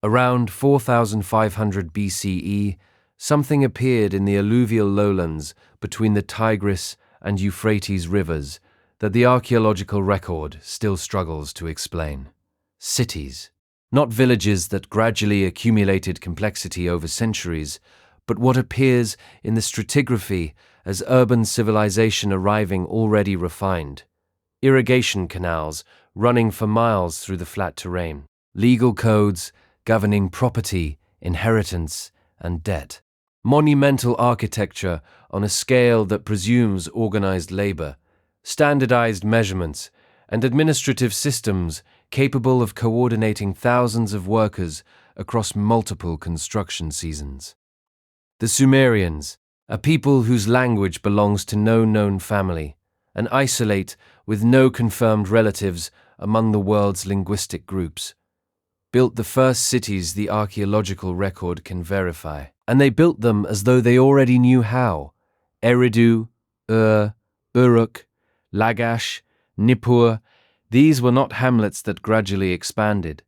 Around 4500 BCE, something appeared in the alluvial lowlands between the Tigris and Euphrates rivers that the archaeological record still struggles to explain. Cities. Not villages that gradually accumulated complexity over centuries, but what appears in the stratigraphy as urban civilization arriving already refined. Irrigation canals running for miles through the flat terrain. Legal codes governing property, inheritance, and debt. Monumental architecture on a scale that presumes organized labor. Standardized measurements and administrative systems capable of coordinating thousands of workers across multiple construction seasons. The Sumerians, a people whose language belongs to no known family, and isolate with no confirmed relatives among the world's linguistic groups, built the first cities the archaeological record can verify. And they built them as though they already knew how. Eridu, Uruk, Lagash, Nippur, these were not hamlets that gradually expanded.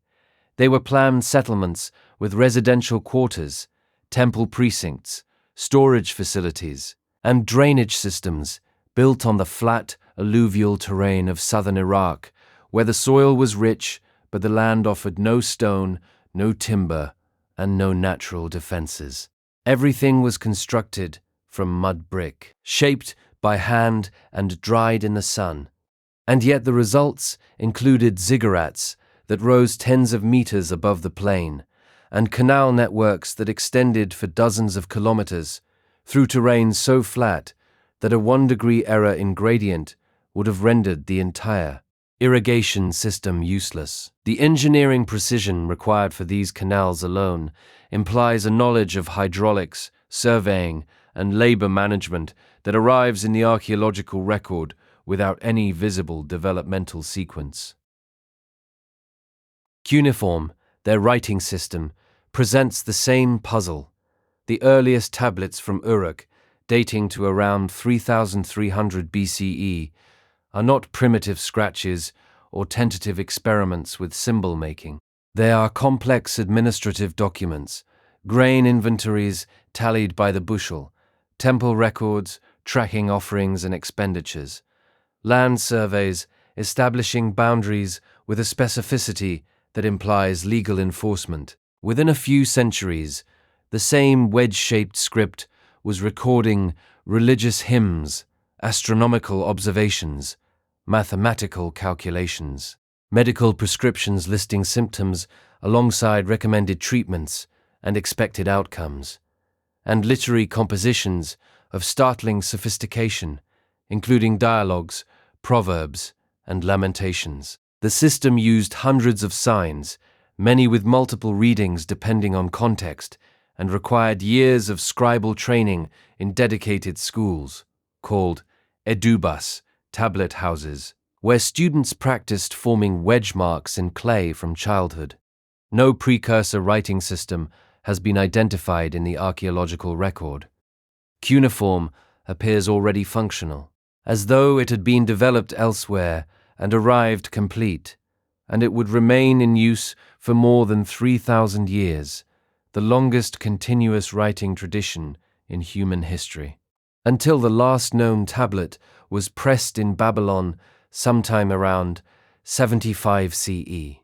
They were planned settlements with residential quarters, temple precincts, storage facilities, and drainage systems built on the flat, alluvial terrain of southern Iraq, where the soil was rich, but the land offered no stone, no timber, and no natural defenses. Everything was constructed from mud brick, shaped by hand and dried in the sun. And yet the results included ziggurats that rose tens of meters above the plain, and canal networks that extended for dozens of kilometers through terrain so flat that a 1-degree error in gradient would have rendered the entire irrigation system useless. The engineering precision required for these canals alone implies a knowledge of hydraulics, surveying, and labor management that arrives in the archaeological record without any visible developmental sequence. Cuneiform, their writing system, presents the same puzzle. The earliest tablets from Uruk, dating to around 3300 BCE, are not primitive scratches or tentative experiments with symbol making. They are complex administrative documents, grain inventories tallied by the bushel, temple records tracking offerings and expenditures, land surveys establishing boundaries with a specificity that implies legal enforcement. Within a few centuries, the same wedge-shaped script was recording religious hymns, astronomical observations, mathematical calculations, medical prescriptions listing symptoms alongside recommended treatments and expected outcomes, and literary compositions of startling sophistication, including dialogues, proverbs, and lamentations. The system used hundreds of signs, many with multiple readings depending on context, and required years of scribal training in dedicated schools, called edubas, tablet houses, where students practiced forming wedge marks in clay from childhood. No precursor writing system has been identified in the archaeological record. Cuneiform appears already functional, as though it had been developed elsewhere and arrived complete, and it would remain in use for more than 3,000 years, the longest continuous writing tradition in human history, until the last known tablet was pressed in Babylon sometime around 75 CE.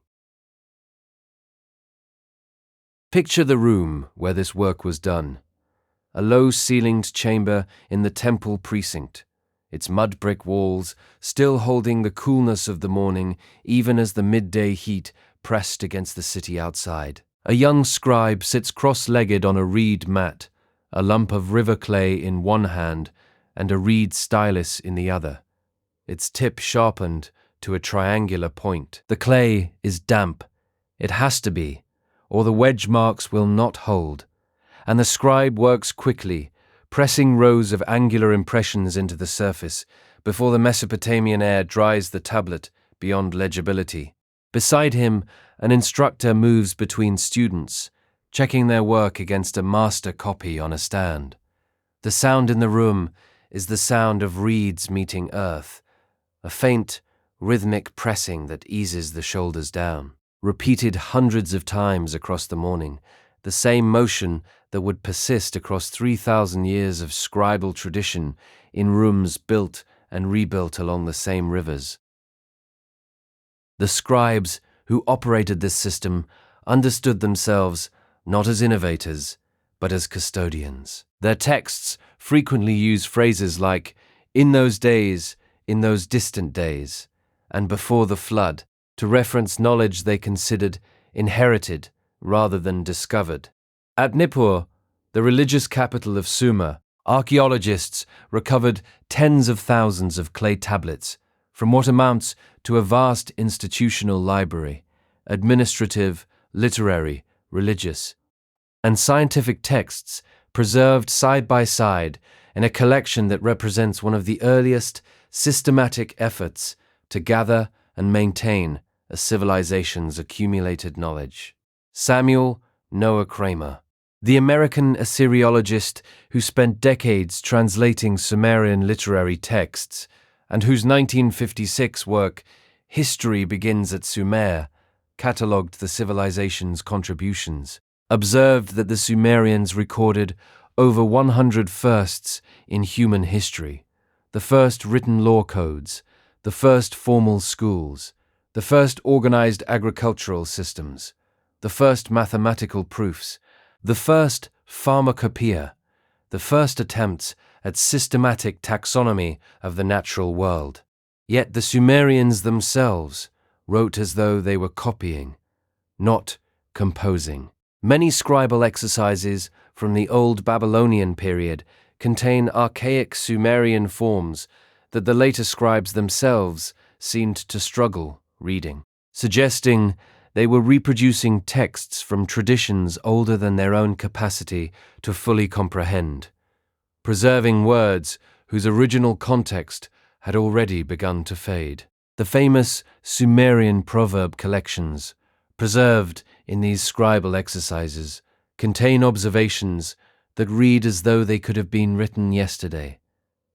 Picture the room where this work was done. A low-ceilinged chamber in the temple precinct, its mud brick walls still holding the coolness of the morning even as the midday heat pressed against the city outside. A young scribe sits cross-legged on a reed mat, a lump of river clay in one hand and a reed stylus in the other, its tip sharpened to a triangular point. The clay is damp. It has to be, or the wedge marks will not hold, and the scribe works quickly, pressing rows of angular impressions into the surface before the Mesopotamian air dries the tablet beyond legibility. Beside him, an instructor moves between students, checking their work against a master copy on a stand. The sound in the room is the sound of reeds meeting earth, a faint, rhythmic pressing that eases the shoulders down. repeated hundreds of times across the morning, the same motion that would persist across 3,000 years of scribal tradition in rooms built and rebuilt along the same rivers. The scribes who operated this system understood themselves not as innovators, but as custodians. Their texts frequently use phrases like, "in those days, in those distant days," and "before the flood," to reference knowledge they considered inherited rather than discovered. At Nippur, the religious capital of Sumer, archaeologists recovered tens of thousands of clay tablets from what amounts to a vast institutional library, administrative, literary, religious, and scientific texts preserved side by side in a collection that represents one of the earliest systematic efforts to gather and maintain a civilization's accumulated knowledge. Samuel Noah Kramer, the American Assyriologist who spent decades translating Sumerian literary texts and whose 1956 work, History Begins at Sumer, catalogued the civilization's contributions, observed that the Sumerians recorded over 100 firsts in human history: the first written law codes, the first formal schools, the first organized agricultural systems, the first mathematical proofs, the first pharmacopoeia, the first attempts at systematic taxonomy of the natural world. Yet the Sumerians themselves wrote as though they were copying, not composing. Many scribal exercises from the Old Babylonian period contain archaic Sumerian forms that the later scribes themselves seemed to struggle reading, suggesting they were reproducing texts from traditions older than their own capacity to fully comprehend, preserving words whose original context had already begun to fade. The famous Sumerian proverb collections, preserved in these scribal exercises, contain observations that read as though they could have been written yesterday.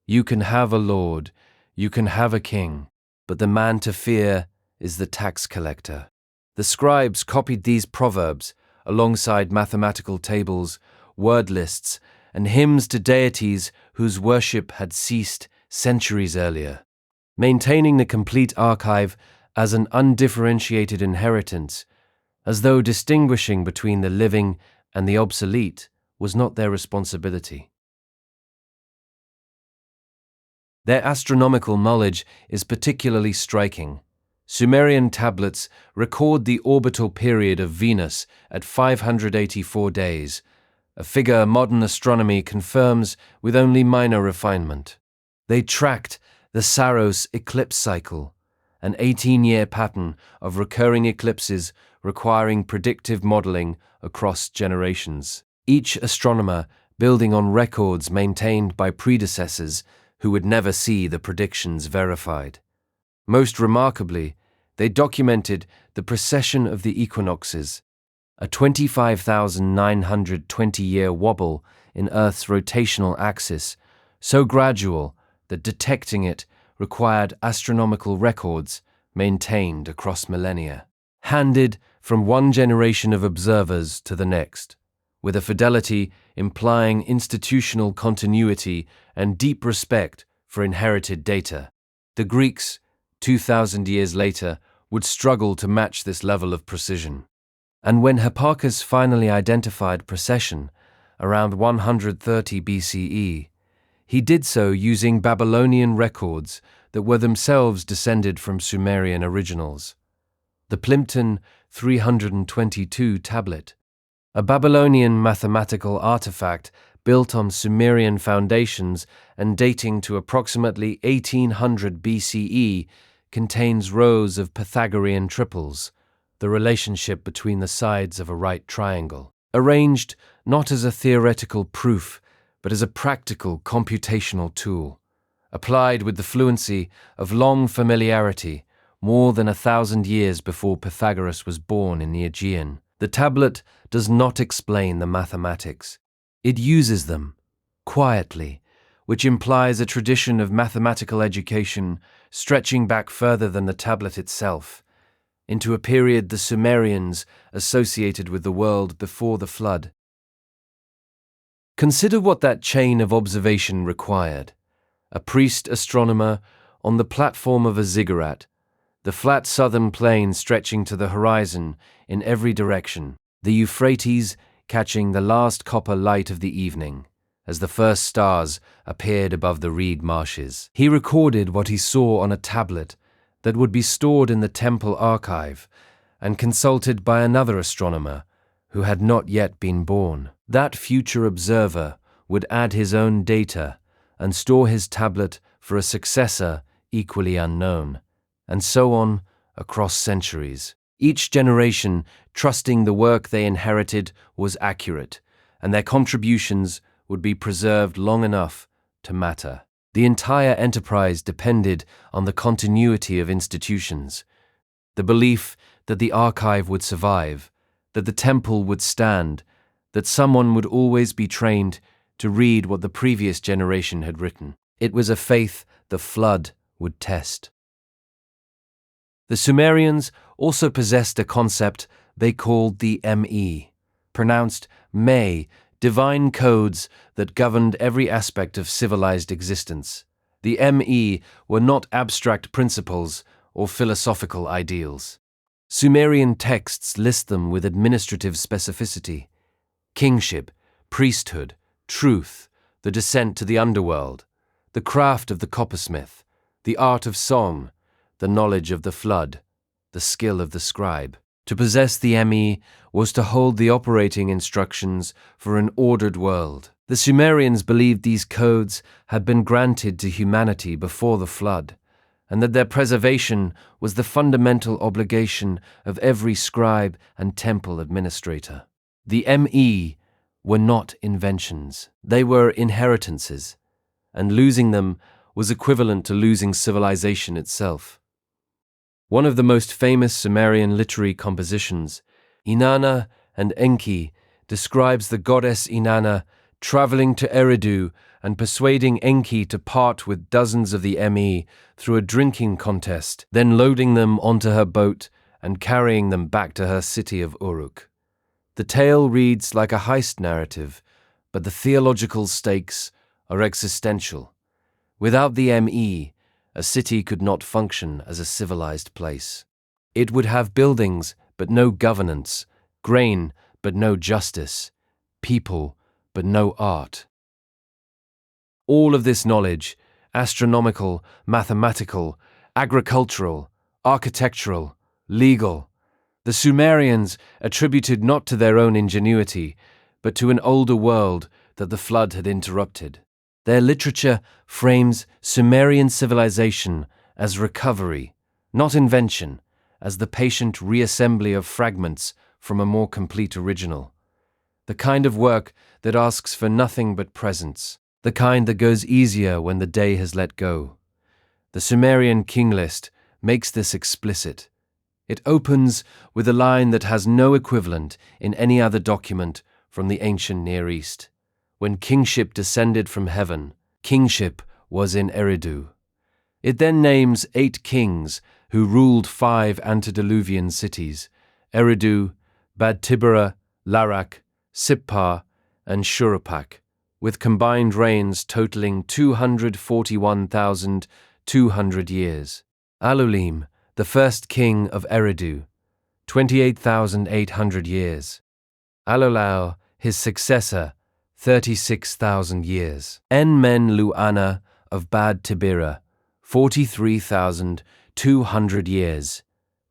You can have a lord, you can have a king, but the man to fear is the tax collector. The scribes copied these proverbs alongside mathematical tables, word lists, and hymns to deities whose worship had ceased centuries earlier. Maintaining the complete archive as an undifferentiated inheritance, as though distinguishing between the living and the obsolete was not their responsibility. Their astronomical knowledge is particularly striking. Sumerian tablets record the orbital period of Venus at 584 days, a figure modern astronomy confirms with only minor refinement. They tracked the Saros eclipse cycle, an 18-year pattern of recurring eclipses requiring predictive modeling across generations. Each astronomer building on records maintained by predecessors who would never see the predictions verified. Most remarkably, they documented the precession of the equinoxes, a 25,920-year wobble in Earth's rotational axis, so gradual that detecting it required astronomical records maintained across millennia, handed from one generation of observers to the next, with a fidelity implying institutional continuity and deep respect for inherited data. The Greeks, 2,000 years later, would struggle to match this level of precision. And when Hipparchus finally identified precession, around 130 BCE, he did so using Babylonian records that were themselves descended from Sumerian originals. The Plimpton 322 tablet, a Babylonian mathematical artifact built on Sumerian foundations and dating to approximately 1800 BCE, contains rows of Pythagorean triples, the relationship between the sides of a right triangle, arranged not as a theoretical proof, but as a practical computational tool, applied with the fluency of long familiarity more than 1,000 years before Pythagoras was born in the Aegean. The tablet does not explain the mathematics. It uses them, quietly, which implies a tradition of mathematical education stretching back further than the tablet itself. into a period the Sumerians associated with the world before the flood. Consider what that chain of observation required. A priest astronomer on the platform of a ziggurat, the flat southern plain stretching to the horizon in every direction, the Euphrates catching the last copper light of the evening as the first stars appeared above the reed marshes. He recorded what he saw on a tablet that would be stored in the temple archive and consulted by another astronomer who had not yet been born. That future observer would add his own data and store his tablet for a successor equally unknown, and so on across centuries. Each generation trusting the work they inherited was accurate, and their contributions would be preserved long enough to matter. The entire enterprise depended on the continuity of institutions, the belief that the archive would survive, that the temple would stand, that someone would always be trained to read what the previous generation had written. It was a faith the flood would test. The Sumerians also possessed a concept they called the Me, pronounced May, divine codes that governed every aspect of civilized existence. The Me were not abstract principles or philosophical ideals. Sumerian texts list them with administrative specificity: kingship, priesthood, truth, the descent to the underworld, the craft of the coppersmith, the art of song, the knowledge of the flood, the skill of the scribe. To possess the Me was to hold the operating instructions for an ordered world. The Sumerians believed these codes had been granted to humanity before the flood, and that their preservation was the fundamental obligation of every scribe and temple administrator. The Me were not inventions. They were inheritances, and losing them was equivalent to losing civilization itself. One of the most famous Sumerian literary compositions, Inanna and Enki, describes the goddess Inanna traveling to Eridu and persuading Enki to part with dozens of the Me through a drinking contest, then loading them onto her boat and carrying them back to her city of Uruk. The tale reads like a heist narrative, but the theological stakes are existential. Without the Me, a city could not function as a civilized place. It would have buildings, but no governance, grain, but no justice, people, but no art. All of this knowledge, astronomical, mathematical, agricultural, architectural, legal, the Sumerians attributed not to their own ingenuity, but to an older world that the flood had interrupted. Their literature frames Sumerian civilization as recovery, not invention, as the patient reassembly of fragments from a more complete original. The kind of work that asks for nothing but presence, the kind that goes easier when the day has let go. The Sumerian king list makes this explicit. It opens with a line that has no equivalent in any other document from the ancient Near East. When kingship descended from heaven, kingship was in Eridu. It then names 8 kings who ruled 5 antediluvian cities: Eridu, Bad Tibera, Larak, Sippar, and Shuruppak, with combined reigns totaling 241,200 years. Alulim, the first king of Eridu, 28,800 years. Alulau, his successor, 36,000 years. Enmen-Lu'ana of Bad Tibera, 43,200 years.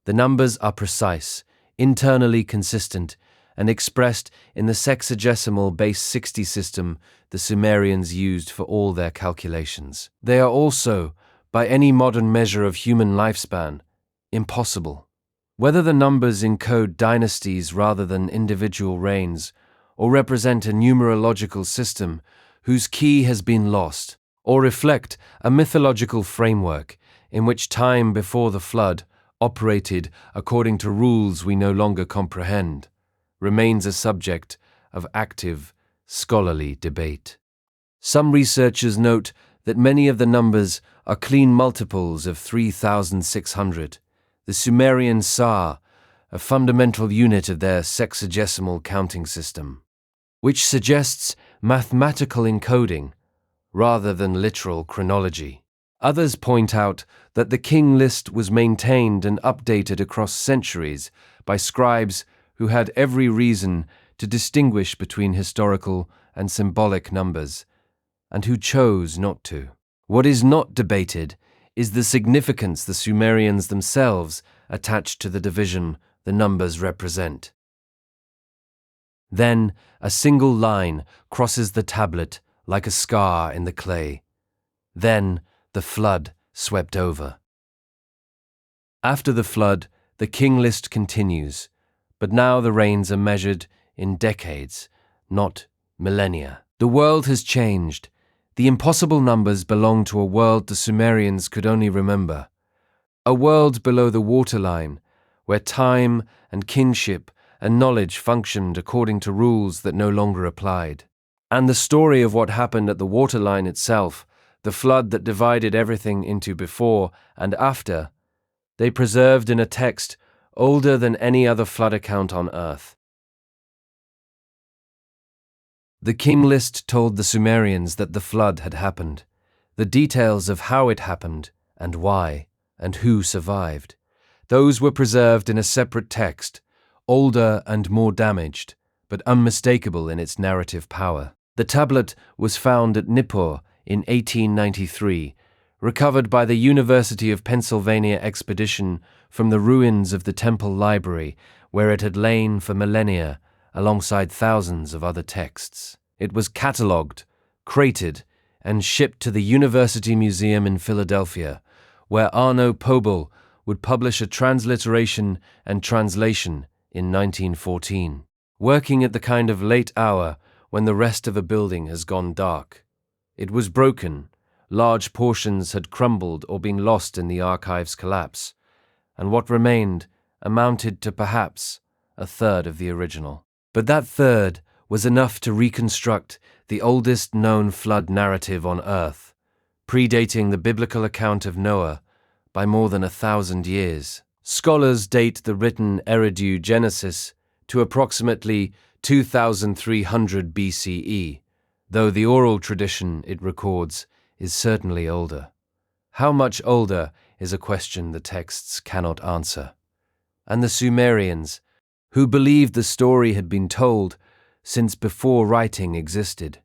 The numbers are precise, internally consistent, and expressed in the sexagesimal base 60 system the Sumerians used for all their calculations. They are also, by any modern measure of human lifespan, impossible. Whether the numbers encode dynasties rather than individual reigns, or represent a numerological system whose key has been lost, or reflect a mythological framework in which time before the flood operated according to rules we no longer comprehend, remains a subject of active, scholarly debate. Some researchers note that many of the numbers are clean multiples of 3,600, the Sumerian Sa, a fundamental unit of their sexagesimal counting system, which suggests mathematical encoding rather than literal chronology. Others point out that the king list was maintained and updated across centuries by scribes who had every reason to distinguish between historical and symbolic numbers, and who chose not to. What is not debated is the significance the Sumerians themselves attached to the division the numbers represent. Then a single line crosses the tablet like a scar in the clay. Then the flood swept over. After the flood, the king list continues, but now the reigns are measured in decades, not millennia. The world has changed. The impossible numbers belong to a world the Sumerians could only remember. A world below the waterline, where time and kinship and knowledge functioned according to rules that no longer applied. And the story of what happened at the waterline itself, the flood that divided everything into before and after, they preserved in a text older than any other flood account on Earth. The king list told the Sumerians that the flood had happened, the details of how it happened and why, and who survived. Those were preserved in a separate text, older and more damaged, but unmistakable in its narrative power. The tablet was found at Nippur in 1893, recovered by the University of Pennsylvania expedition from the ruins of the Temple Library, where it had lain for millennia, alongside thousands of other texts. It was catalogued, crated, and shipped to the University Museum in Philadelphia, where Arno Pobel would publish a transliteration and translation in 1914. Working at the kind of late hour when the rest of a building has gone dark. It was broken, large portions had crumbled or been lost in the archive's collapse, and what remained amounted to perhaps a third of the original. But that third was enough to reconstruct the oldest known flood narrative on Earth, predating the biblical account of Noah by more than 1,000 years. Scholars date the written Eridu Genesis to approximately 2300 BCE, though the oral tradition it records is certainly older. How much older is a question the texts cannot answer. And the Sumerians, who believed the story had been told since before writing existed,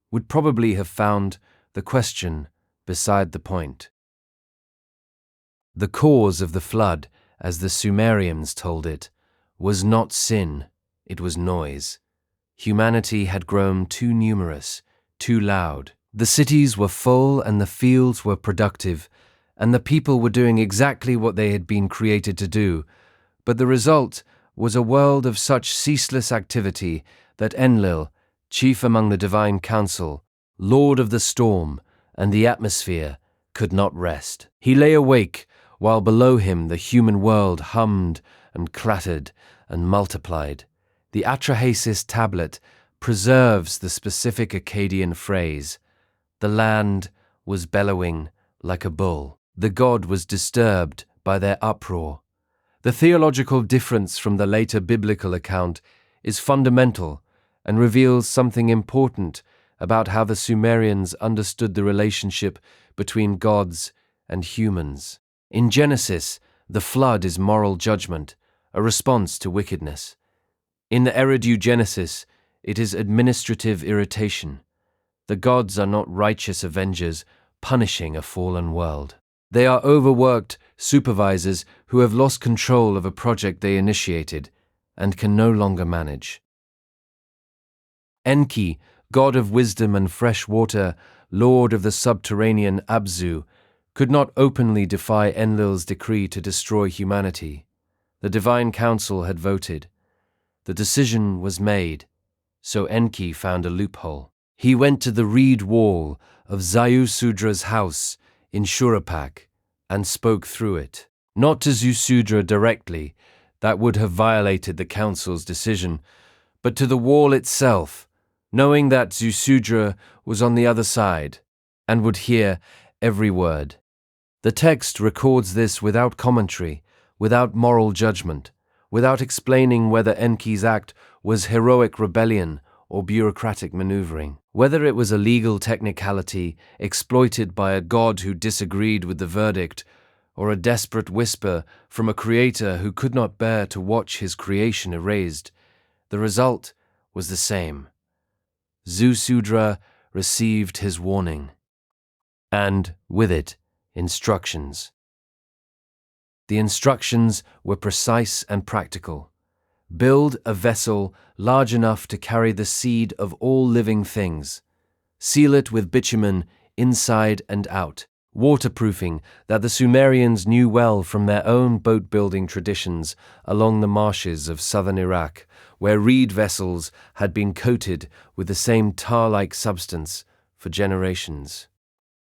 would probably have found the question beside the point. The cause of the flood, as the Sumerians told it, was not sin, it was noise. Humanity had grown too numerous, too loud. The cities were full and the fields were productive, and the people were doing exactly what they had been created to do, but the result was a world of such ceaseless activity that Enlil, chief among the divine council, lord of the storm and the atmosphere, could not rest. He lay awake while below him the human world hummed and clattered and multiplied. The Atrahasis tablet preserves the specific Akkadian phrase, "The land was bellowing like a bull." The god was disturbed by their uproar. The theological difference from the later biblical account is fundamental and reveals something important about how the Sumerians understood the relationship between gods and humans. In Genesis, the flood is moral judgment, a response to wickedness. In the Eridu Genesis, it is administrative irritation. The gods are not righteous avengers punishing a fallen world. They are overworked supervisors who have lost control of a project they initiated and can no longer manage. Enki, god of wisdom and fresh water, lord of the subterranean Abzu, could not openly defy Enlil's decree to destroy humanity. The divine council had voted. The decision was made, so Enki found a loophole. He went to the reed wall of Ziusudra's house in Shurapak and spoke through it. Not to Ziusudra directly, that would have violated the council's decision, but to the wall itself, knowing that Ziusudra was on the other side and would hear every word. The text records this without commentary, without moral judgment, without explaining whether Enki's act was heroic rebellion or bureaucratic maneuvering, whether it was a legal technicality exploited by a god who disagreed with the verdict, or a desperate whisper from a creator who could not bear to watch his creation erased. The result was the same. Zusudra received his warning, and, with it, instructions. The instructions were precise and practical. Build a vessel large enough to carry the seed of all living things. Seal it with bitumen inside and out, waterproofing that the Sumerians knew well from their own boat-building traditions along the marshes of southern Iraq, where reed vessels had been coated with the same tar-like substance for generations.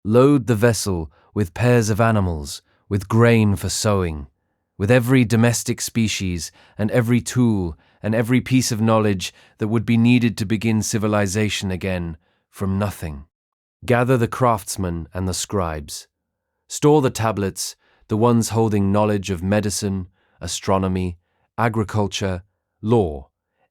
Load the vessel with pairs of animals, with grain for sowing, with every domestic species and every tool and every piece of knowledge that would be needed to begin civilization again from nothing. Gather the craftsmen and the scribes. Store the tablets, the ones holding knowledge of medicine, astronomy, agriculture, law,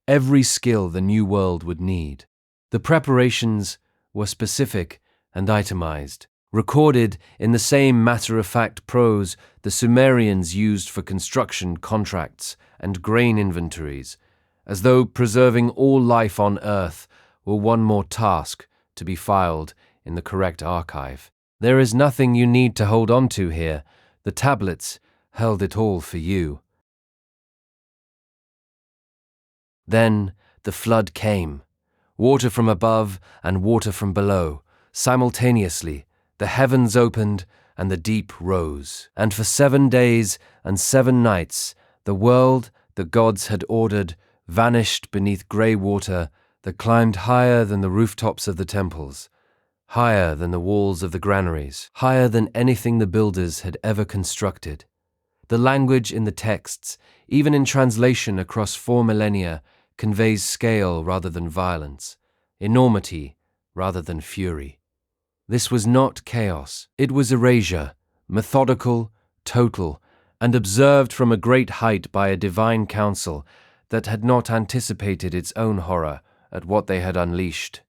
every skill the new world would need. The preparations were specific and itemized, recorded in the same matter-of-fact prose the Sumerians used for construction contracts and grain inventories, as though preserving all life on Earth were one more task to be filed in the correct archive. There is nothing you need to hold on to here. The tablets held it all for you. Then the flood came, water from above and water from below, simultaneously. The heavens opened and the deep rose. And for 7 days and 7 nights, the world the gods had ordered vanished beneath grey water that climbed higher than the rooftops of the temples, higher than the walls of the granaries, higher than anything the builders had ever constructed. The language in the texts, even in translation across 4 millennia, conveys scale rather than violence, enormity rather than fury. This was not chaos. It was erasure, methodical, total, and observed from a great height by a divine council that had not anticipated its own horror at what they had unleashed.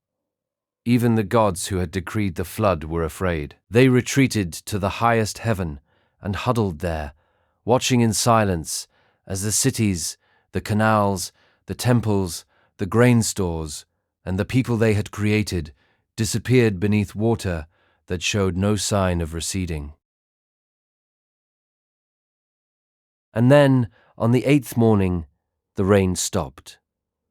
Even the gods who had decreed the flood were afraid. They retreated to the highest heaven and huddled there, watching in silence as the cities, the canals, the temples, the grain stores, and the people they had created disappeared beneath water that showed no sign of receding. And then, on the 8th morning, the rain stopped.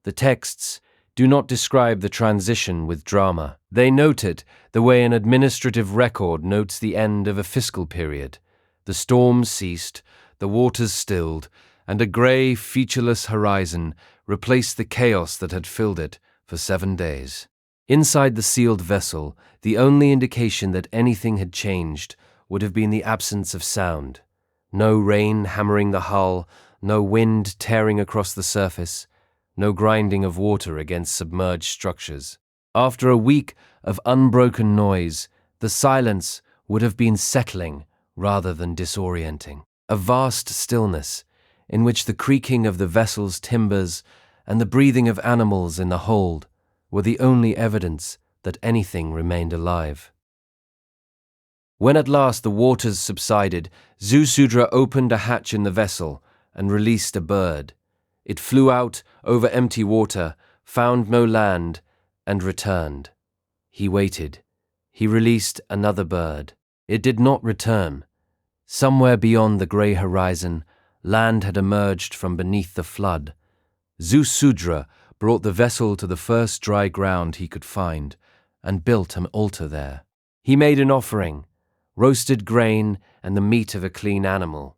The texts do not describe the transition with drama. They note it the way an administrative record notes the end of a fiscal period. The storm ceased, the waters stilled, and a grey, featureless horizon replaced the chaos that had filled it for 7 days. Inside the sealed vessel, the only indication that anything had changed would have been the absence of sound. No rain hammering the hull, no wind tearing across the surface, no grinding of water against submerged structures. After a week of unbroken noise, the silence would have been settling rather than disorienting. A vast stillness, in which the creaking of the vessel's timbers and the breathing of animals in the hold were the only evidence that anything remained alive. When at last the waters subsided, Zusudra opened a hatch in the vessel and released a bird. It flew out over empty water, found no land, and returned. He waited. He released another bird. It did not return. Somewhere beyond the grey horizon, land had emerged from beneath the flood. Zusudra brought the vessel to the first dry ground he could find and built an altar there. He made an offering, roasted grain and the meat of a clean animal,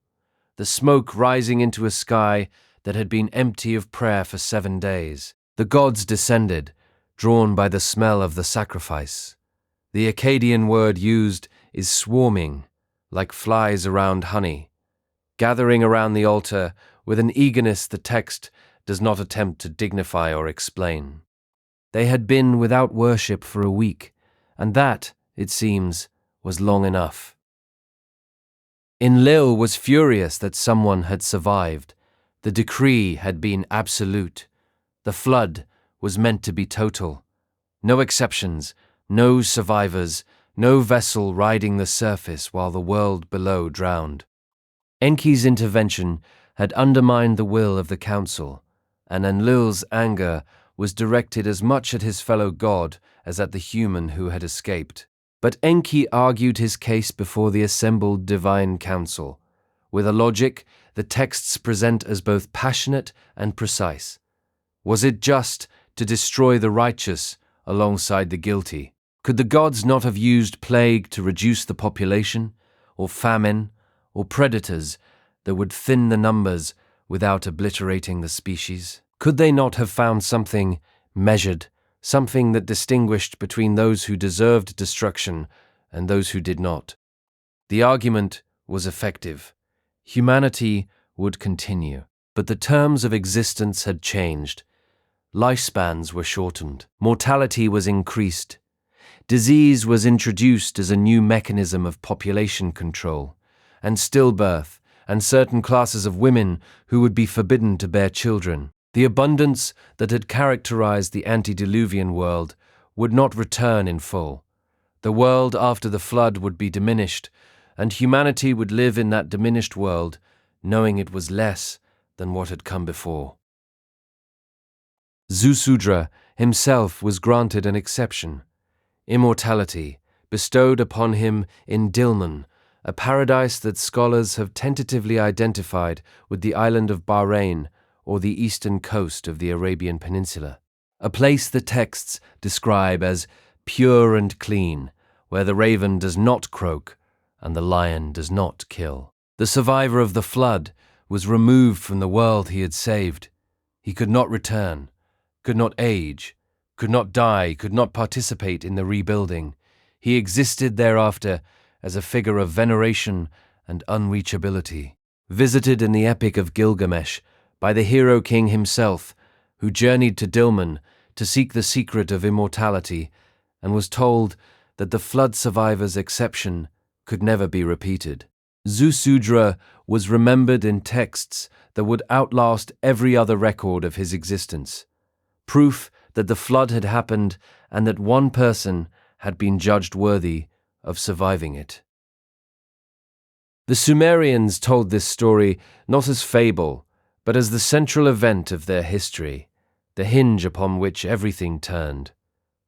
the smoke rising into a sky that had been empty of prayer for 7 days. The gods descended, drawn by the smell of the sacrifice. The Akkadian word used is swarming, like flies around honey, gathering around the altar with an eagerness the text does not attempt to dignify or explain. They had been without worship for a week, and that, it seems, was long enough. Enlil was furious that someone had survived. The decree had been absolute. The flood was meant to be total. No exceptions, no survivors, no vessel riding the surface while the world below drowned. Enki's intervention had undermined the will of the council, and Enlil's anger was directed as much at his fellow god as at the human who had escaped. But Enki argued his case before the assembled divine council, with a logic the texts present as both passionate and precise. Was it just to destroy the righteous alongside the guilty? Could the gods not have used plague to reduce the population, or famine, or predators that would thin the numbers without obliterating the species? Could they not have found something measured, something that distinguished between those who deserved destruction and those who did not? The argument was effective. Humanity would continue, but the terms of existence had changed. Lifespans were shortened. Mortality was increased. Disease was introduced as a new mechanism of population control, and stillbirth, and certain classes of women who would be forbidden to bear children. The abundance that had characterized the antediluvian world would not return in full. The world after the flood would be diminished, and humanity would live in that diminished world, knowing it was less than what had come before. Zusudra himself was granted an exception. Immortality, bestowed upon him in Dilmun, a paradise that scholars have tentatively identified with the island of Bahrain or the eastern coast of the Arabian Peninsula, a place the texts describe as pure and clean, where the raven does not croak and the lion does not kill. The survivor of the flood was removed from the world he had saved. He could not return, could not age, could not die, could not participate in the rebuilding. He existed thereafter as a figure of veneration and unreachability. Visited in the Epic of Gilgamesh by the hero king himself, who journeyed to Dilmun to seek the secret of immortality, and was told that the flood survivor's exception could never be repeated. Zusudra was remembered in texts that would outlast every other record of his existence, proof that the flood had happened and that one person had been judged worthy of surviving it. The Sumerians told this story not as fable, but as the central event of their history, the hinge upon which everything turned.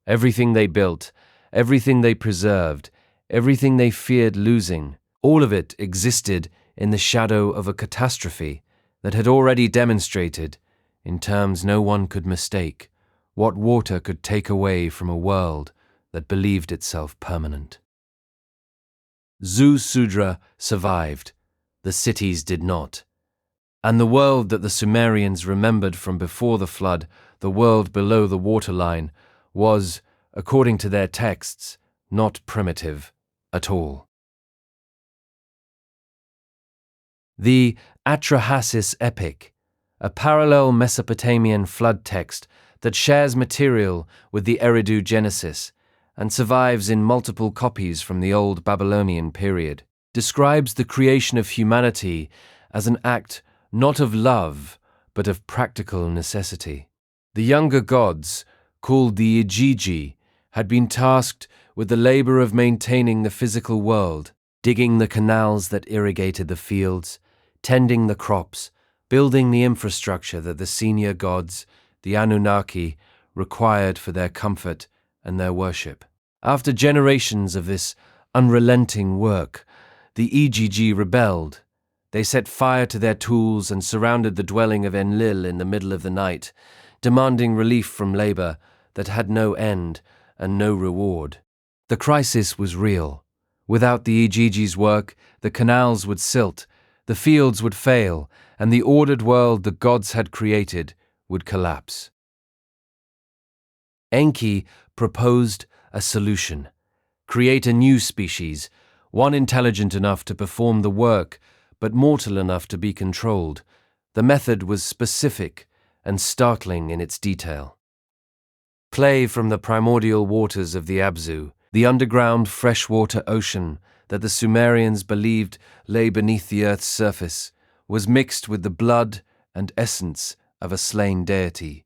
Everything they built, everything they preserved, everything they feared losing, all of it existed in the shadow of a catastrophe that had already demonstrated, in terms no one could mistake, what water could take away from a world that believed itself permanent. Zusudra survived, the cities did not. And the world that the Sumerians remembered from before the flood, the world below the waterline, was, according to their texts, not primitive at all. The Atrahasis Epic, a parallel Mesopotamian flood text that shares material with the Eridu Genesis and survives in multiple copies from the Old Babylonian period, describes the creation of humanity as an act not of love, but of practical necessity. The younger gods, called the Igigi, had been tasked with the labor of maintaining the physical world, digging the canals that irrigated the fields, tending the crops, building the infrastructure that the senior gods, the Anunnaki, required for their comfort and their worship. After generations of this unrelenting work, the Igigi rebelled. They set fire to their tools and surrounded the dwelling of Enlil in the middle of the night, demanding relief from labor that had no end and no reward. The crisis was real. Without the Igigi's work, the canals would silt, the fields would fail, and the ordered world the gods had created would collapse. Enki proposed a solution: create a new species, one intelligent enough to perform the work, but mortal enough to be controlled. The method was specific and startling in its detail. Clay from the primordial waters of the Abzu, the underground freshwater ocean that the Sumerians believed lay beneath the earth's surface was mixed with the blood and essence of a slain deity,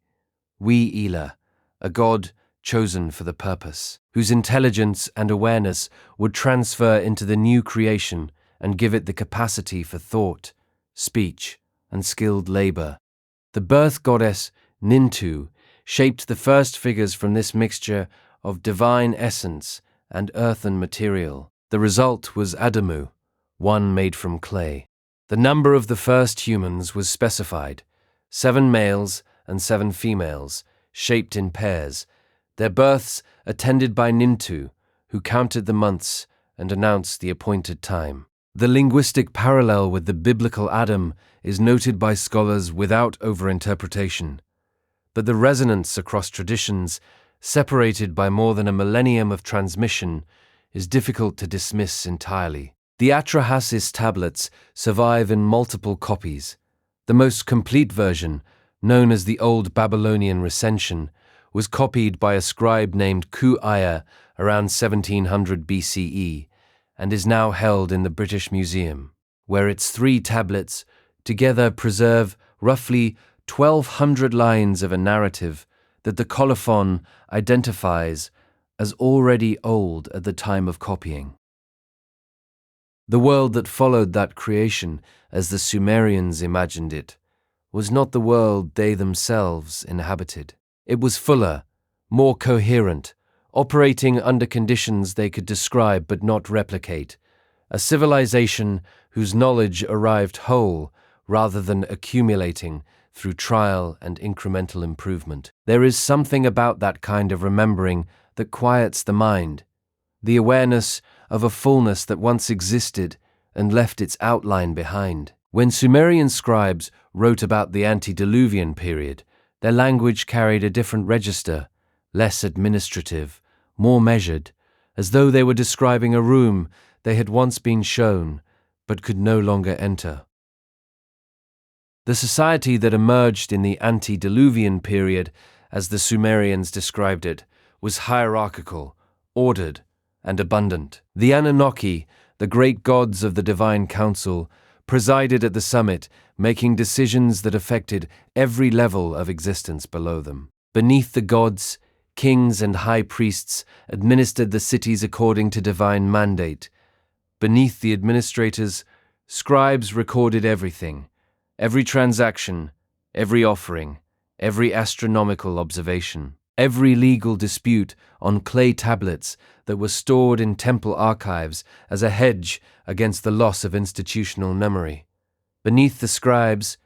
We-Ela, a god chosen for the purpose, whose intelligence and awareness would transfer into the new creation and give it the capacity for thought, speech, and skilled labor. The birth goddess Nintu shaped the first figures from this mixture of divine essence and earthen material. The result was Adamu, one made from clay. The number of the first humans was specified, 7 males and 7 females, shaped in pairs, their births attended by Nintu, who counted the months and announced the appointed time. The linguistic parallel with the biblical Adam is noted by scholars without overinterpretation, but the resonance across traditions, separated by more than a millennium of transmission, is difficult to dismiss entirely. The Atrahasis tablets survive in multiple copies. The most complete version, known as the Old Babylonian Recension, was copied by a scribe named Ku-Aya around 1700 BCE and is now held in the British Museum, where its 3 tablets together preserve roughly 1,200 lines of a narrative that the colophon identifies as already old at the time of copying. The world that followed that creation, as the Sumerians imagined it, was not the world they themselves inhabited. It was fuller, more coherent, operating under conditions they could describe but not replicate, a civilization whose knowledge arrived whole rather than accumulating through trial and incremental improvement. There is something about that kind of remembering that quiets the mind, the awareness of a fullness that once existed and left its outline behind. When Sumerian scribes wrote about the antediluvian period, their language carried a different register, less administrative, more measured, as though they were describing a room they had once been shown but could no longer enter. The society that emerged in the antediluvian period, as the Sumerians described it, was hierarchical, ordered, and abundant. The Anunnaki, the great gods of the divine council, presided at the summit, making decisions that affected every level of existence below them. Beneath the gods, kings and high priests administered the cities according to divine mandate. Beneath the administrators, scribes recorded everything, every transaction, every offering, every astronomical observation, every legal dispute on clay tablets that were stored in temple archives as a hedge against the loss of institutional memory. Beneath the scribes,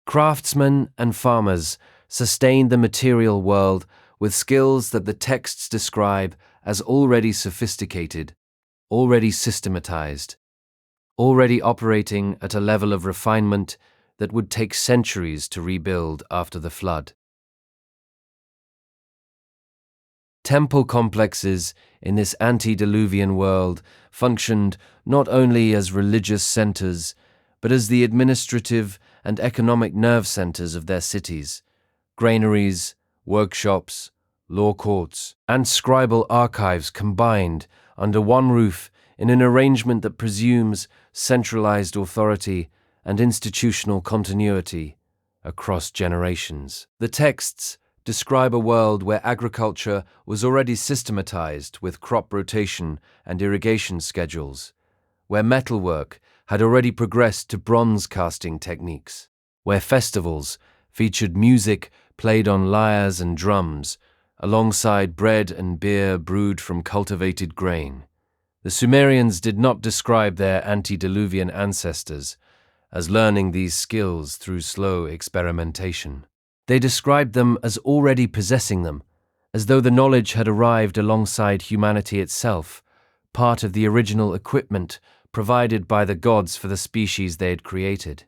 craftsmen and farmers sustained the material world with skills that the texts describe as already sophisticated, already systematized, already operating at a level of refinement that would take centuries to rebuild after the flood. Temple complexes in this antediluvian world functioned not only as religious centers, but as the administrative and economic nerve centers of their cities. Granaries, workshops, law courts, and scribal archives combined under one roof in an arrangement that presumes centralized authority and institutional continuity across generations. The texts describe a world where agriculture was already systematized with crop rotation and irrigation schedules, where metalwork had already progressed to bronze casting techniques, where festivals featured music played on lyres and drums, alongside bread and beer brewed from cultivated grain. The Sumerians did not describe their antediluvian ancestors as learning these skills through slow experimentation. They described them as already possessing them, as though the knowledge had arrived alongside humanity itself, part of the original equipment provided by the gods for the species they had created.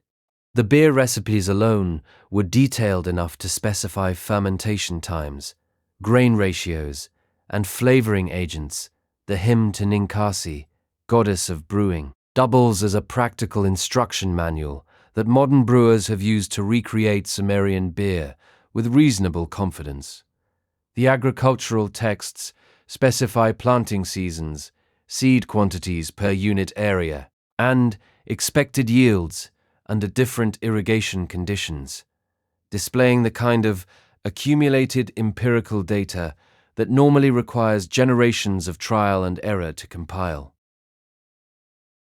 The beer recipes alone were detailed enough to specify fermentation times, grain ratios, and flavoring agents. The hymn to Ninkasi, goddess of brewing, doubles as a practical instruction manual that modern brewers have used to recreate Sumerian beer with reasonable confidence. The agricultural texts specify planting seasons, seed quantities per unit area, and expected yields under different irrigation conditions, displaying the kind of accumulated empirical data that normally requires generations of trial and error to compile.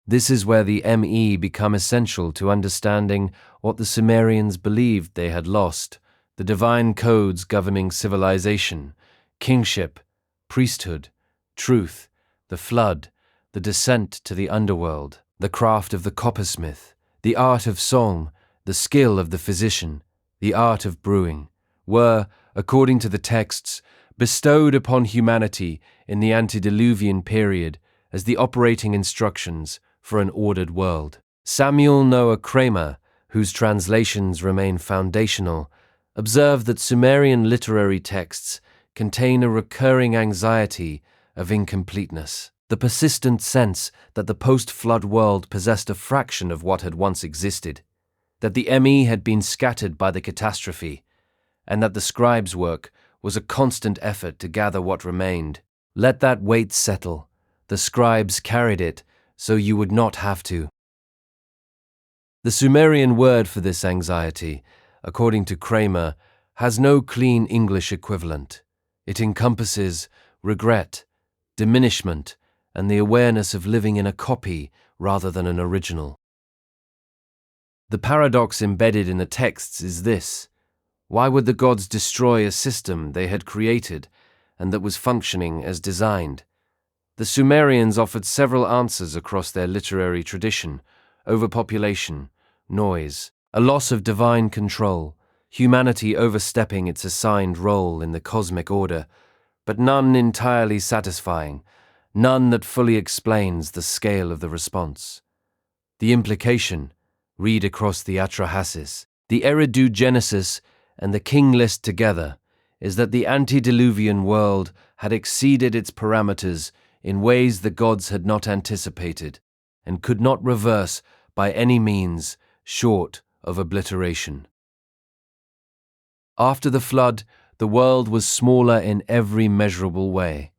This is where the ME become essential to understanding what the Sumerians believed they had lost, the divine codes governing civilization, kingship, priesthood, truth, the flood, the descent to the underworld, the craft of the coppersmith, the art of song, the skill of the physician, the art of brewing, were, according to the texts, bestowed upon humanity in the antediluvian period as the operating instructions for an ordered world. Samuel Noah Kramer, whose translations remain foundational, observed that Sumerian literary texts contain a recurring anxiety of incompleteness, the persistent sense that the post-flood world possessed a fraction of what had once existed, that the ME had been scattered by the catastrophe, and that the scribes' work was a constant effort to gather what remained. Let that weight settle. The scribes carried it, so you would not have to. The Sumerian word for this anxiety, according to Kramer, has no clean English equivalent. It encompasses regret, diminishment, and the awareness of living in a copy rather than an original. The paradox embedded in the texts is this: why would the gods destroy a system they had created and that was functioning as designed? The Sumerians offered several answers across their literary tradition: overpopulation, noise, a loss of divine control, humanity overstepping its assigned role in the cosmic order, but none entirely satisfying, none that fully explains the scale of the response. The implication, read across the Atrahasis, the Eridu Genesis, and the King List together, is that the antediluvian world had exceeded its parameters in ways the gods had not anticipated, and could not reverse by any means short of obliteration. After the flood, the world was smaller in every measurable way.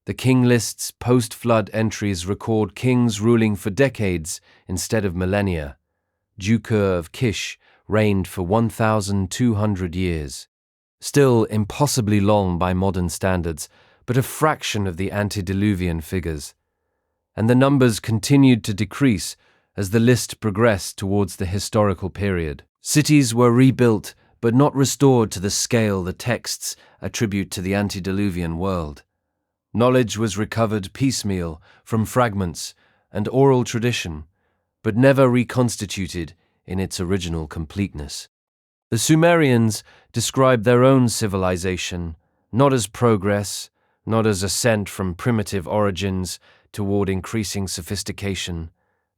The King List's post-flood entries record kings ruling for decades instead of millennia. Jukur of Kish reigned for 1,200 years. Still impossibly long by modern standards, but a fraction of the antediluvian figures. And the numbers continued to decrease as the list progressed towards the historical period. Cities were rebuilt, but not restored to the scale the texts attribute to the antediluvian world. Knowledge was recovered piecemeal from fragments and oral tradition, but never reconstituted in its original completeness. The Sumerians described their own civilization not as progress, not as ascent from primitive origins toward increasing sophistication,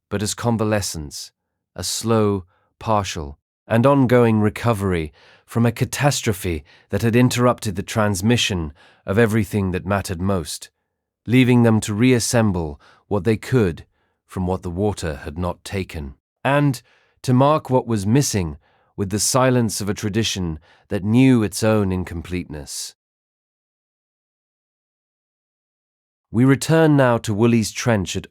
but as convalescence, a slow, partial, and ongoing recovery from a catastrophe that had interrupted the transmission of everything that mattered most, leaving them to reassemble what they could from what the water had not taken, and to mark what was missing with the silence of a tradition that knew its own incompleteness. We return now to Woolley's trench at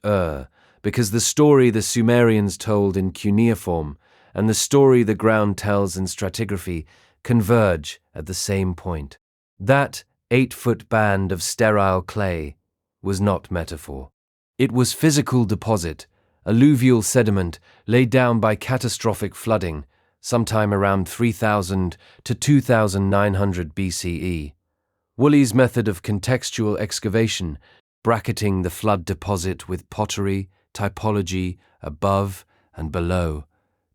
because the story the Sumerians told in cuneiform and the story the ground tells in stratigraphy converge at the same point. That 8-foot band of sterile clay was not metaphor. It was physical deposit, alluvial sediment laid down by catastrophic flooding sometime around 3000 to 2900 BCE. Woolley's method of contextual excavation, bracketing the flood deposit with pottery, typology above and below,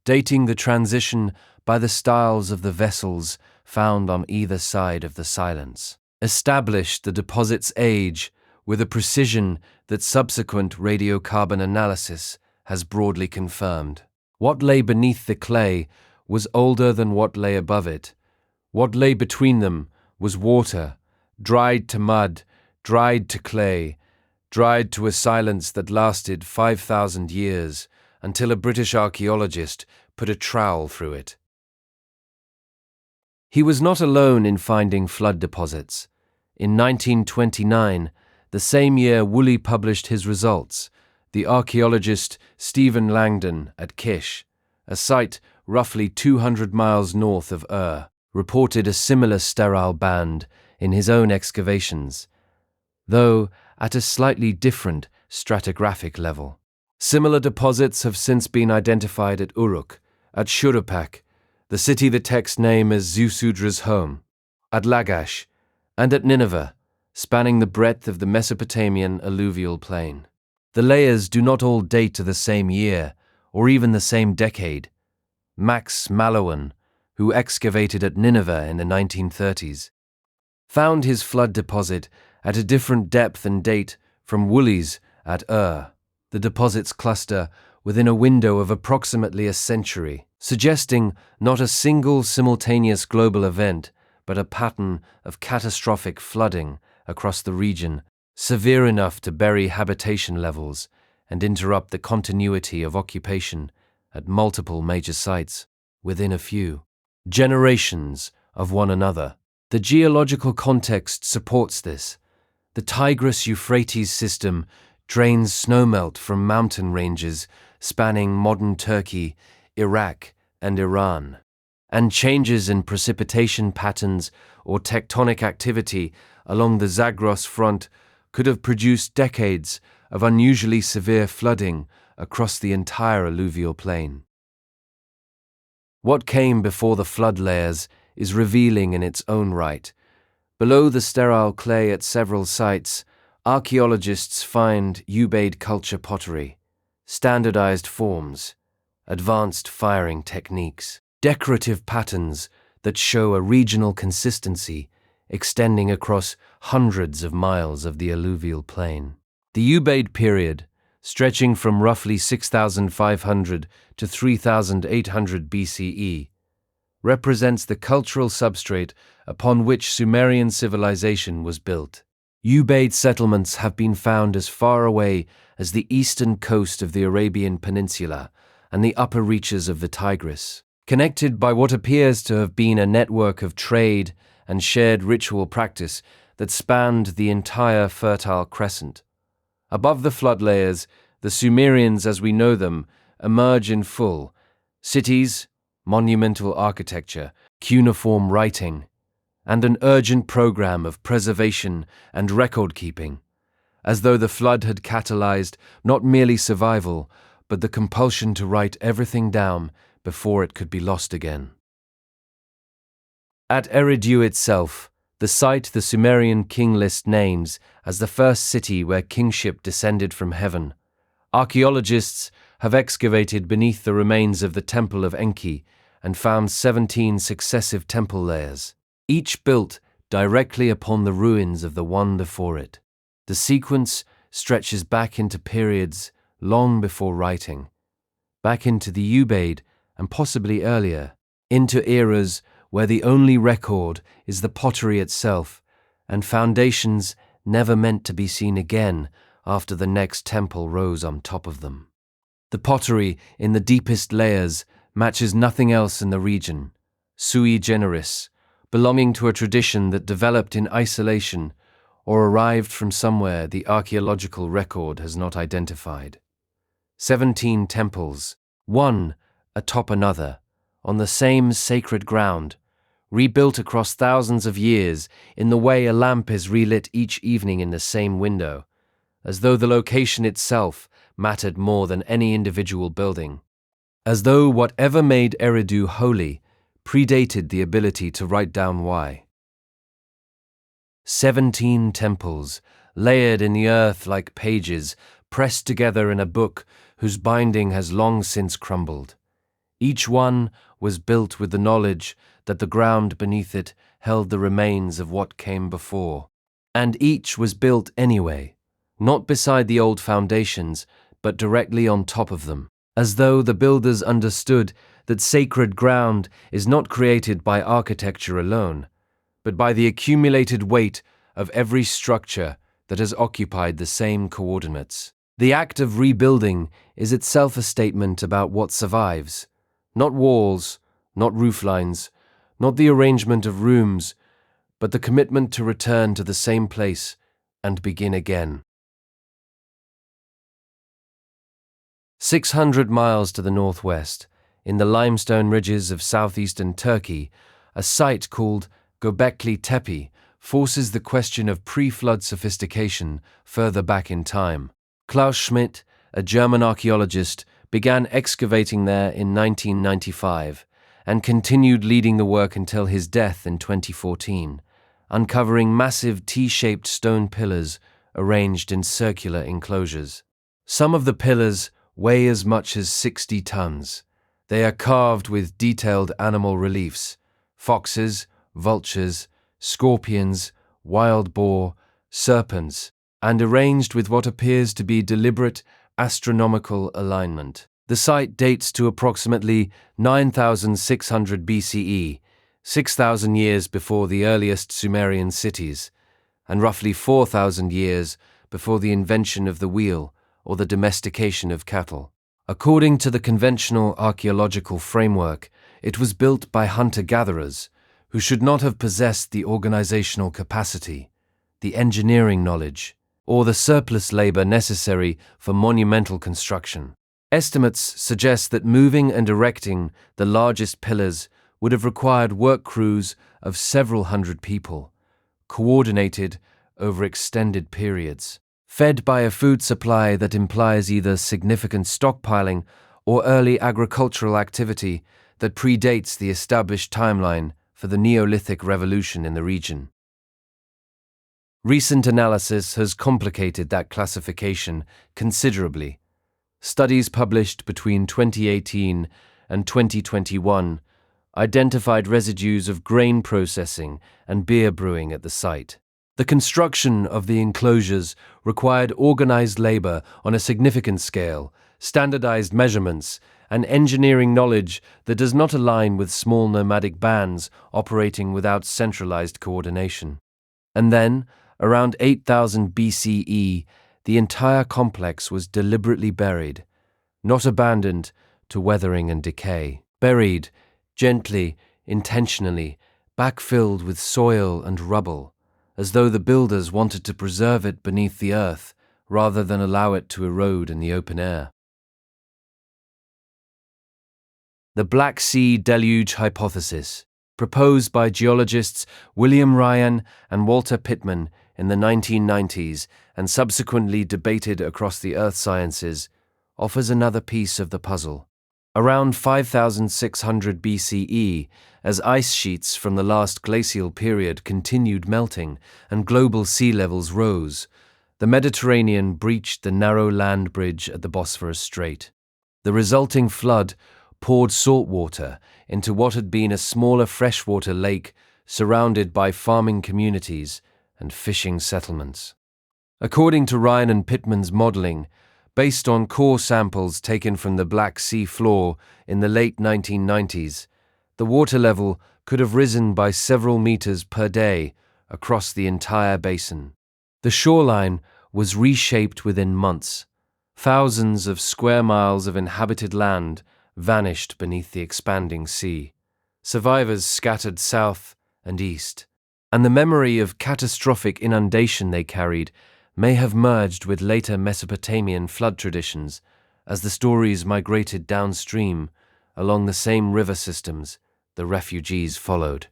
dating the transition by the styles of the vessels found on either side of the silence, established the deposit's age with a precision that subsequent radiocarbon analysis has broadly confirmed. What lay beneath the clay was older than what lay above it. What lay between them was water, dried to mud, dried to clay, dried to a silence that lasted 5,000 years until a British archaeologist put a trowel through it. He was not alone in finding flood deposits. In 1929, The same year Woolley published his results, the archaeologist Stephen Langdon at Kish, a site roughly 200 miles north of reported a similar sterile band in his own excavations, though at a slightly different stratigraphic level. Similar deposits have since been identified at Uruk, at Shuruppak, the city the texts name as Ziusudra's home, at Lagash, and at Nineveh, spanning the breadth of the Mesopotamian alluvial plain. The layers do not all date to the same year, or even the same decade. Max Mallowan, who excavated at Nineveh in the 1930s, found his flood deposit at a different depth and date from Woolley's at the deposits cluster within a window of approximately a century, suggesting not a single simultaneous global event, but a pattern of catastrophic flooding across the region, severe enough to bury habitation levels and interrupt the continuity of occupation at multiple major sites within a few generations of one another. The geological context supports this. The Tigris-Euphrates system drains snowmelt from mountain ranges spanning modern Turkey, Iraq, and Iran, and changes in precipitation patterns or tectonic activity along the Zagros front could have produced decades of unusually severe flooding across the entire alluvial plain. What came before the flood layers is revealing in its own right. Below the sterile clay at several sites, archaeologists find Ubaid culture pottery, standardized forms, advanced firing techniques, decorative patterns that show a regional consistency extending across hundreds of miles of the alluvial plain. The Ubaid period, stretching from roughly 6,500 to 3,800 BCE, represents the cultural substrate upon which Sumerian civilization was built. Ubaid settlements have been found as far away as the eastern coast of the Arabian Peninsula and the upper reaches of the Tigris, connected by what appears to have been a network of trade and shared ritual practice that spanned the entire Fertile Crescent. Above the flood layers, the Sumerians as we know them emerge in full: cities, monumental architecture, cuneiform writing, and an urgent program of preservation and record-keeping, as though the flood had catalyzed not merely survival, but the compulsion to write everything down before it could be lost again. At Eridu itself, the site the Sumerian king list names as the first city where kingship descended from heaven, archaeologists have excavated beneath the remains of the temple of Enki and found 17 successive temple layers, each built directly upon the ruins of the one before it. The sequence stretches back into periods long before writing, back into the Ubaid and possibly earlier, into eras where the only record is the pottery itself and foundations never meant to be seen again after the next temple rose on top of them. The pottery in the deepest layers matches nothing else in the region, sui generis, belonging to a tradition that developed in isolation or arrived from somewhere the archaeological record has not identified. 17 temples, one atop another, on the same sacred ground, rebuilt across thousands of years in the way a lamp is relit each evening in the same window, as though the location itself mattered more than any individual building, as though whatever made Eridu holy predated the ability to write down why. 17 temples, layered in the earth like pages, pressed together in a book whose binding has long since crumbled. Each one was built with the knowledge that the ground beneath it held the remains of what came before. And each was built anyway, not beside the old foundations, but directly on top of them, as though the builders understood that sacred ground is not created by architecture alone, but by the accumulated weight of every structure that has occupied the same coordinates. The act of rebuilding is itself a statement about what survives, not walls, not rooflines, not the arrangement of rooms, but the commitment to return to the same place and begin again. 600 miles to the northwest, in the limestone ridges of southeastern Turkey, a site called Gobekli Tepe forces the question of pre-flood sophistication further back in time. Klaus Schmidt, a German archaeologist, began excavating there in 1995 and continued leading the work until his death in 2014, uncovering massive T-shaped stone pillars arranged in circular enclosures. Some of the pillars weigh as much as 60 tons. They are carved with detailed animal reliefs: foxes, vultures, scorpions, wild boar, serpents, and arranged with what appears to be deliberate astronomical alignment. The site dates to approximately 9,600 BCE, 6,000 years before the earliest Sumerian cities, and roughly 4,000 years before the invention of the wheel or the domestication of cattle. According to the conventional archaeological framework, it was built by hunter-gatherers who should not have possessed the organizational capacity, the engineering knowledge, or the surplus labor necessary for monumental construction. Estimates suggest that moving and erecting the largest pillars would have required work crews of several hundred people, coordinated over extended periods, fed by a food supply that implies either significant stockpiling or early agricultural activity that predates the established timeline for the Neolithic revolution in the region. Recent analysis has complicated that classification considerably. Studies published between 2018 and 2021 identified residues of grain processing and beer brewing at the site. The construction of the enclosures required organized labor on a significant scale, standardized measurements, and engineering knowledge that does not align with small nomadic bands operating without centralized coordination. And then, around 8000 BCE, the entire complex was deliberately buried, not abandoned to weathering and decay. Buried, gently, intentionally, backfilled with soil and rubble, as though the builders wanted to preserve it beneath the earth rather than allow it to erode in the open air. The Black Sea Deluge hypothesis, proposed by geologists William Ryan and Walter Pittman in the 1990s and subsequently debated across the earth sciences, offers another piece of the puzzle. Around 5600 BCE, as ice sheets from the last glacial period continued melting and global sea levels rose, the Mediterranean breached the narrow land bridge at the Bosphorus Strait. The resulting flood poured salt water into what had been a smaller freshwater lake surrounded by farming communities and fishing settlements. According to Ryan and Pittman's modeling, based on core samples taken from the Black Sea floor in the late 1990s, the water level could have risen by several meters per day across the entire basin. The shoreline was reshaped within months. Thousands of square miles of inhabited land vanished beneath the expanding sea. Survivors scattered south and east, and the memory of catastrophic inundation they carried may have merged with later Mesopotamian flood traditions as the stories migrated downstream along the same river systems the refugees followed.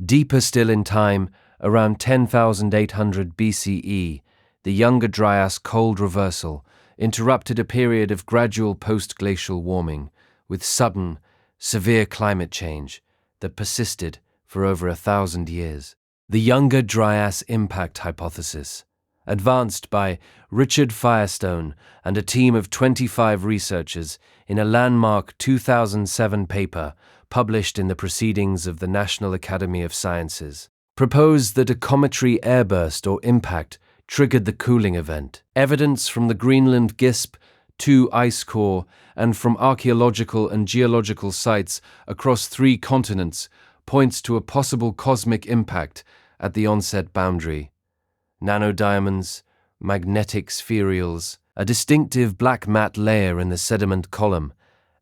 Deeper still in time, around 10,800 BCE, the Younger Dryas cold reversal interrupted a period of gradual post-glacial warming with sudden, severe climate change that persisted for over 1,000 years. The Younger Dryas impact hypothesis, advanced by Richard Firestone and a team of 25 researchers in a landmark 2007 paper published in the Proceedings of the National Academy of Sciences, proposed that a cometary airburst or impact triggered the cooling event. Evidence from the Greenland Gisp, 2 ice core, and from archaeological and geological sites across 3 continents points to a possible cosmic impact at the onset boundary. Nanodiamonds, magnetic spherules, a distinctive black matte layer in the sediment column,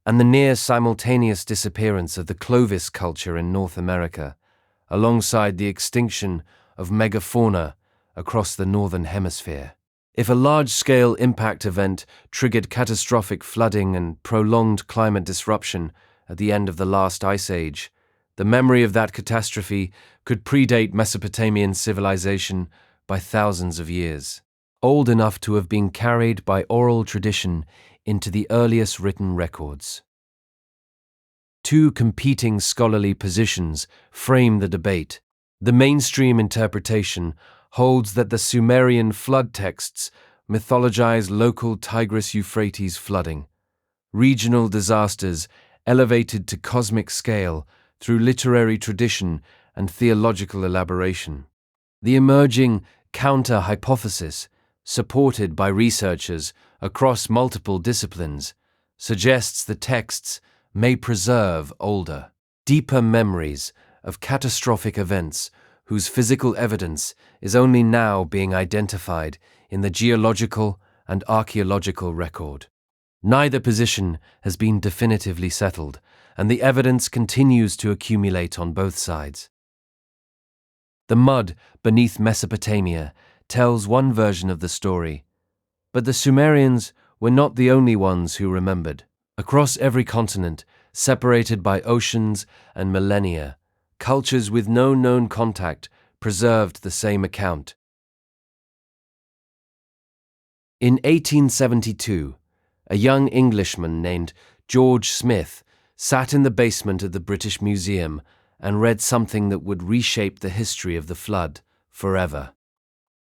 and the near-simultaneous disappearance of the Clovis culture in North America, alongside the extinction of megafauna across the northern hemisphere. If a large-scale impact event triggered catastrophic flooding and prolonged climate disruption at the end of the last ice age, the memory of that catastrophe could predate Mesopotamian civilization by thousands of years, old enough to have been carried by oral tradition into the earliest written records. Two competing scholarly positions frame the debate. The mainstream interpretation holds that the Sumerian flood texts mythologize local Tigris-Euphrates flooding, regional disasters elevated to cosmic scale through literary tradition and theological elaboration. The emerging counter-hypothesis, supported by researchers across multiple disciplines, suggests the texts may preserve older, deeper memories of catastrophic events whose physical evidence is only now being identified in the geological and archaeological record. Neither position has been definitively settled, and the evidence continues to accumulate on both sides. The mud beneath Mesopotamia tells one version of the story, but the Sumerians were not the only ones who remembered. Across every continent, separated by oceans and millennia, cultures with no known contact preserved the same account. In 1872, a young Englishman named George Smith sat in the basement of the British Museum and read something that would reshape the history of the flood forever.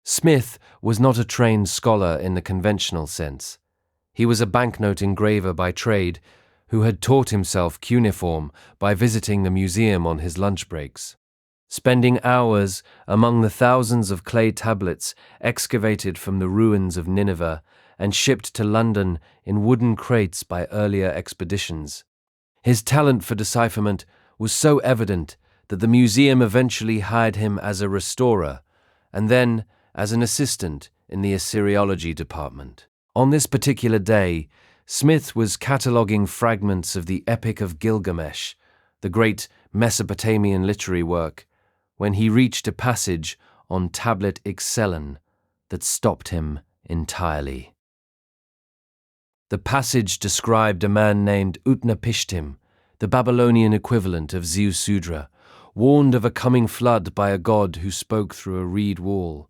Smith was not a trained scholar in the conventional sense. He was a banknote engraver by trade who had taught himself cuneiform by visiting the museum on his lunch breaks. Spending hours among the thousands of clay tablets excavated from the ruins of Nineveh and shipped to London in wooden crates by earlier expeditions. His talent for decipherment was so evident that the museum eventually hired him as a restorer and then as an assistant in the Assyriology department. On this particular day, Smith was cataloguing fragments of the Epic of Gilgamesh, the great Mesopotamian literary work, when he reached a passage on tablet Ixellen that stopped him entirely. The passage described a man named Utnapishtim, the Babylonian equivalent of Ziusudra, warned of a coming flood by a god who spoke through a reed wall.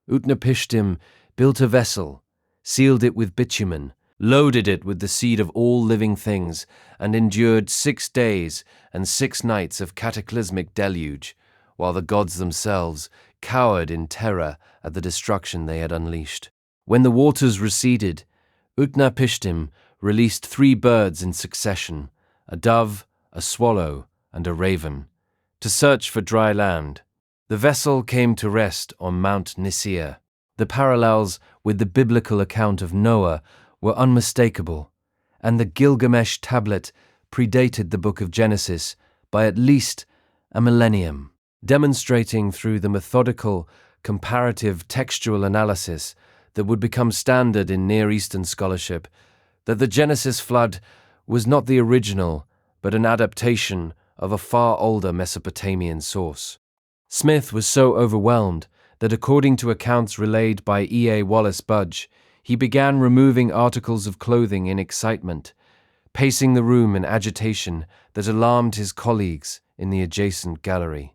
Utnapishtim built a vessel, sealed it with bitumen, loaded it with the seed of all living things, and endured 6 days and 6 nights of cataclysmic deluge, while the gods themselves cowered in terror at the destruction they had unleashed. When the waters receded, Utnapishtim released 3 birds in succession, a dove, a swallow, and a raven, to search for dry land. The vessel came to rest on Mount Nisir. The parallels with the biblical account of Noah were unmistakable, and the Gilgamesh tablet predated the book of Genesis by at least a millennium, demonstrating through the methodical, comparative textual analysis that would become standard in Near Eastern scholarship that the Genesis flood was not the original, but an adaptation of a far older Mesopotamian source. Smith was so overwhelmed that according to accounts relayed by E.A. Wallace Budge, he began removing articles of clothing in excitement, pacing the room in agitation that alarmed his colleagues in the adjacent gallery.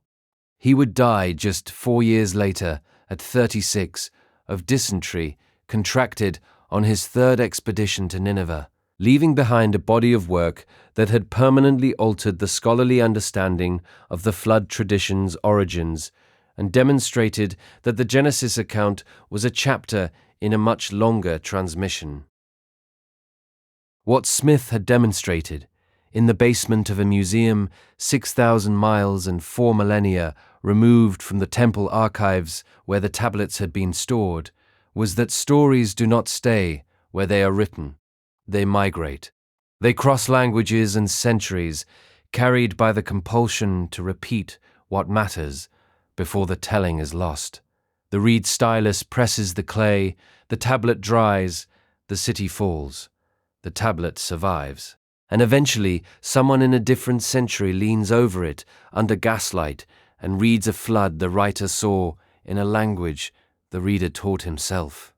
He would die just 4 years later, at 36, of dysentery contracted on his 3rd expedition to Nineveh, leaving behind a body of work that had permanently altered the scholarly understanding of the flood tradition's origins and demonstrated that the Genesis account was a chapter in a much longer transmission. What Smith had demonstrated, in the basement of a museum 6,000 miles and 4 millennia removed from the temple archives where the tablets had been stored, was that stories do not stay where they are written. They migrate. They cross languages and centuries, carried by the compulsion to repeat what matters before the telling is lost. The reed stylus presses the clay, the tablet dries, the city falls, the tablet survives. And eventually, someone in a different century leans over it under gaslight and reads a flood the writer saw in a language the reader taught himself.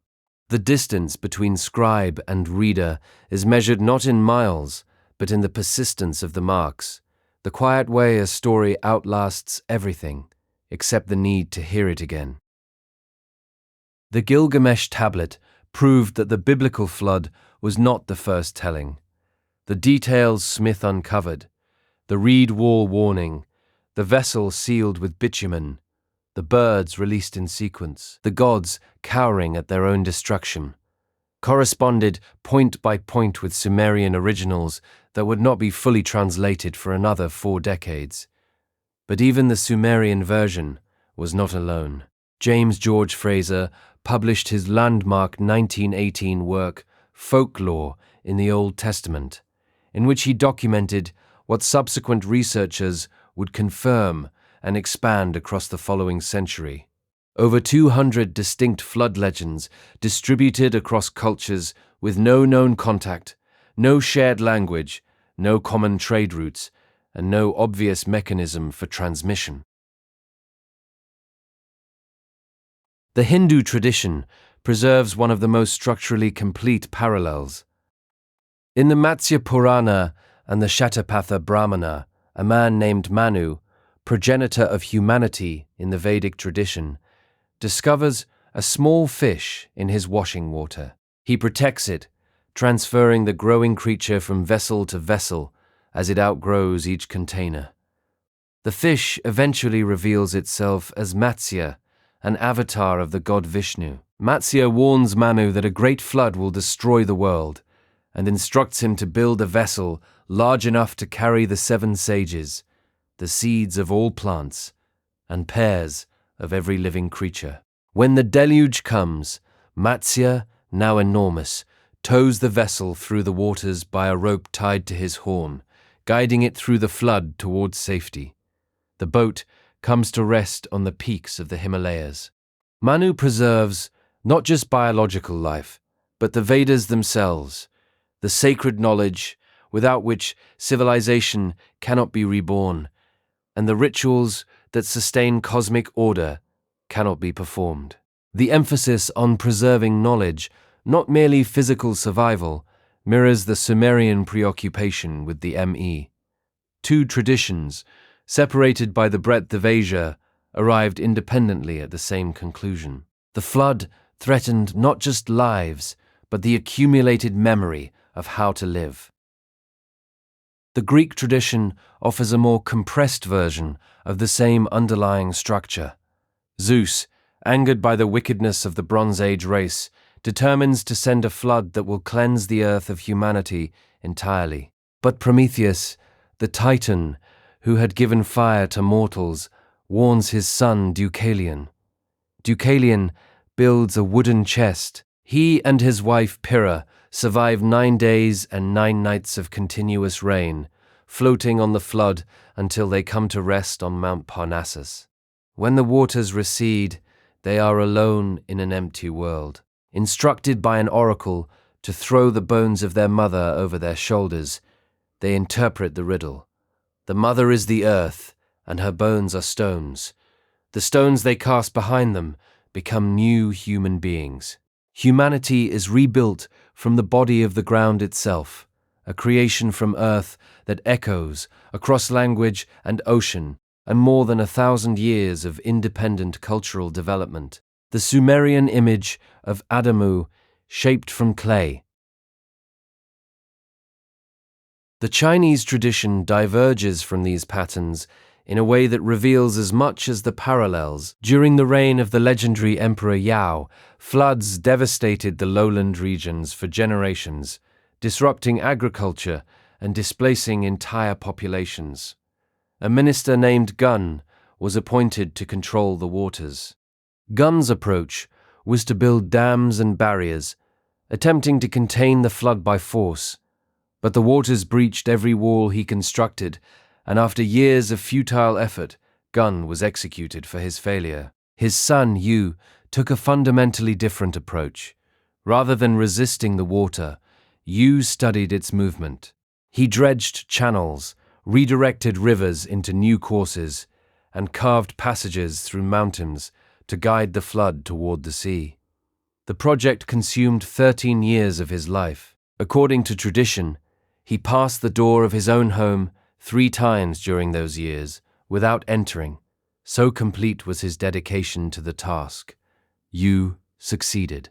The distance between scribe and reader is measured not in miles, but in the persistence of the marks, the quiet way a story outlasts everything, except the need to hear it again. The Gilgamesh tablet proved that the biblical flood was not the first telling. The details Smith uncovered, the reed wall warning, the vessel sealed with bitumen, the birds released in sequence, the gods cowering at their own destruction, corresponded point by point with Sumerian originals that would not be fully translated for another 4 decades. But even the Sumerian version was not alone. James George Fraser published his landmark 1918 work, Folklore in the Old Testament, in which he documented what subsequent researchers would confirm and expand across the following century. Over 200 distinct flood legends distributed across cultures with no known contact, no shared language, no common trade routes, and no obvious mechanism for transmission. The Hindu tradition preserves one of the most structurally complete parallels. In the Matsya Purana and the Shatapatha Brahmana, a man named Manu, progenitor of humanity in the Vedic tradition, discovers a small fish in his washing water. He protects it, transferring the growing creature from vessel to vessel as it outgrows each container. The fish eventually reveals itself as Matsya, an avatar of the god Vishnu. Matsya warns Manu that a great flood will destroy the world and instructs him to build a vessel large enough to carry the 7 sages, the seeds of all plants, and pairs of every living creature. When the deluge comes, Matsya, now enormous, tows the vessel through the waters by a rope tied to his horn, guiding it through the flood towards safety. The boat comes to rest on the peaks of the Himalayas. Manu preserves not just biological life, but the Vedas themselves, the sacred knowledge without which civilization cannot be reborn, and the rituals that sustain cosmic order cannot be performed. The emphasis on preserving knowledge, not merely physical survival, mirrors the Sumerian preoccupation with the ME. 2 traditions, separated by the breadth of Asia, arrived independently at the same conclusion. The flood threatened not just lives, but the accumulated memory of how to live. The Greek tradition offers a more compressed version of the same underlying structure. Zeus, angered by the wickedness of the Bronze Age race, determines to send a flood that will cleanse the earth of humanity entirely. But Prometheus, the Titan, who had given fire to mortals, warns his son Deucalion. Deucalion builds a wooden chest. He and his wife Pyrrha survive 9 days and 9 nights of continuous rain, floating on the flood until they come to rest on Mount Parnassus. When the waters recede, they are alone in an empty world. Instructed by an oracle to throw the bones of their mother over their shoulders, they interpret the riddle. The mother is the earth, and her bones are stones. The stones they cast behind them become new human beings. Humanity is rebuilt from the body of the ground itself, a creation from earth that echoes across language and ocean and more than 1,000 years of independent cultural development. The Sumerian image of Adamu, shaped from clay. The Chinese tradition diverges from these patterns in a way that reveals as much as the parallels. During the reign of the legendary Emperor Yao, floods devastated the lowland regions for generations, disrupting agriculture and displacing entire populations. A minister named Gun was appointed to control the waters. Gun's approach was to build dams and barriers, attempting to contain the flood by force. But the waters breached every wall he constructed, and after years of futile effort, Gun was executed for his failure. His son, Yu, took a fundamentally different approach. Rather than resisting the water, Yu studied its movement. He dredged channels, redirected rivers into new courses, and carved passages through mountains to guide the flood toward the sea. The project consumed 13 years of his life. According to tradition, he passed the door of his own home 3 times during those years without entering. So complete was his dedication to the task. You succeeded.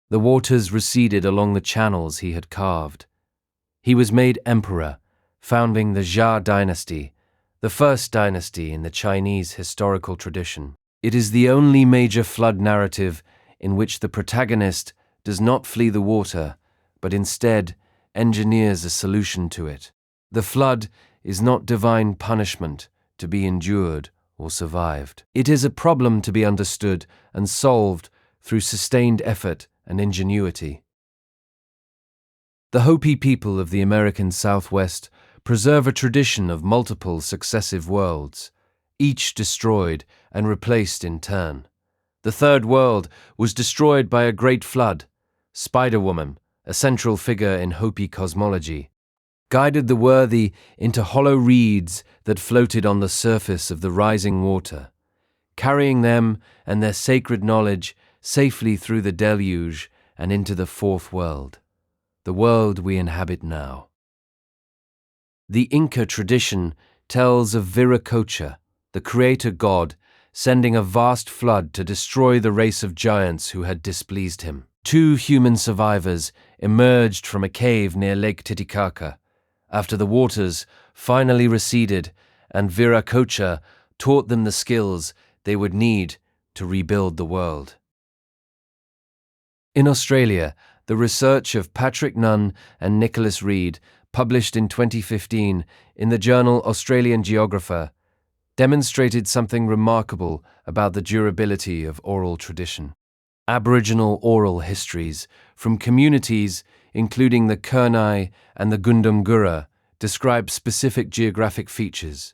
The waters receded along the channels he had carved. He was made emperor, founding the Xia dynasty, the first dynasty in the Chinese historical tradition. It is the only major flood narrative in which the protagonist does not flee the water, but instead engineers a solution to it. The flood is not divine punishment to be endured or survived. It is a problem to be understood and solved through sustained effort and ingenuity. The Hopi people of the American Southwest preserve a tradition of multiple successive worlds, each destroyed and replaced in turn. The third world was destroyed by a great flood. Spider-Woman, a central figure in Hopi cosmology, guided the worthy into hollow reeds that floated on the surface of the rising water, carrying them and their sacred knowledge safely through the Deluge and into the fourth world, the world we inhabit now. The Inca tradition tells of Viracocha, the creator god, sending a vast flood to destroy the race of giants who had displeased him. 2 human survivors emerged from a cave near Lake Titicaca after the waters finally receded, and Viracocha taught them the skills they would need to rebuild the world. In Australia, the research of Patrick Nunn and Nicholas Reid, published in 2015 in the journal Australian Geographer, demonstrated something remarkable about the durability of oral tradition. Aboriginal oral histories from communities including the Kurnai and the Gundungurra describe specific geographic features,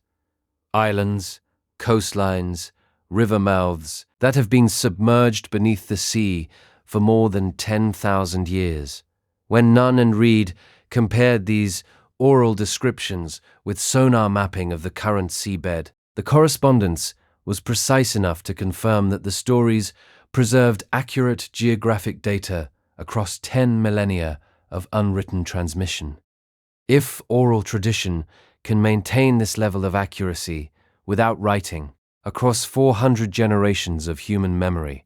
islands, coastlines, river mouths that have been submerged beneath the sea for more than 10,000 years. When Nunn and Reid compared these oral descriptions with sonar mapping of the current seabed, the correspondence was precise enough to confirm that the stories preserved accurate geographic data across 10 millennia of unwritten transmission. If oral tradition can maintain this level of accuracy without writing across 400 generations of human memory,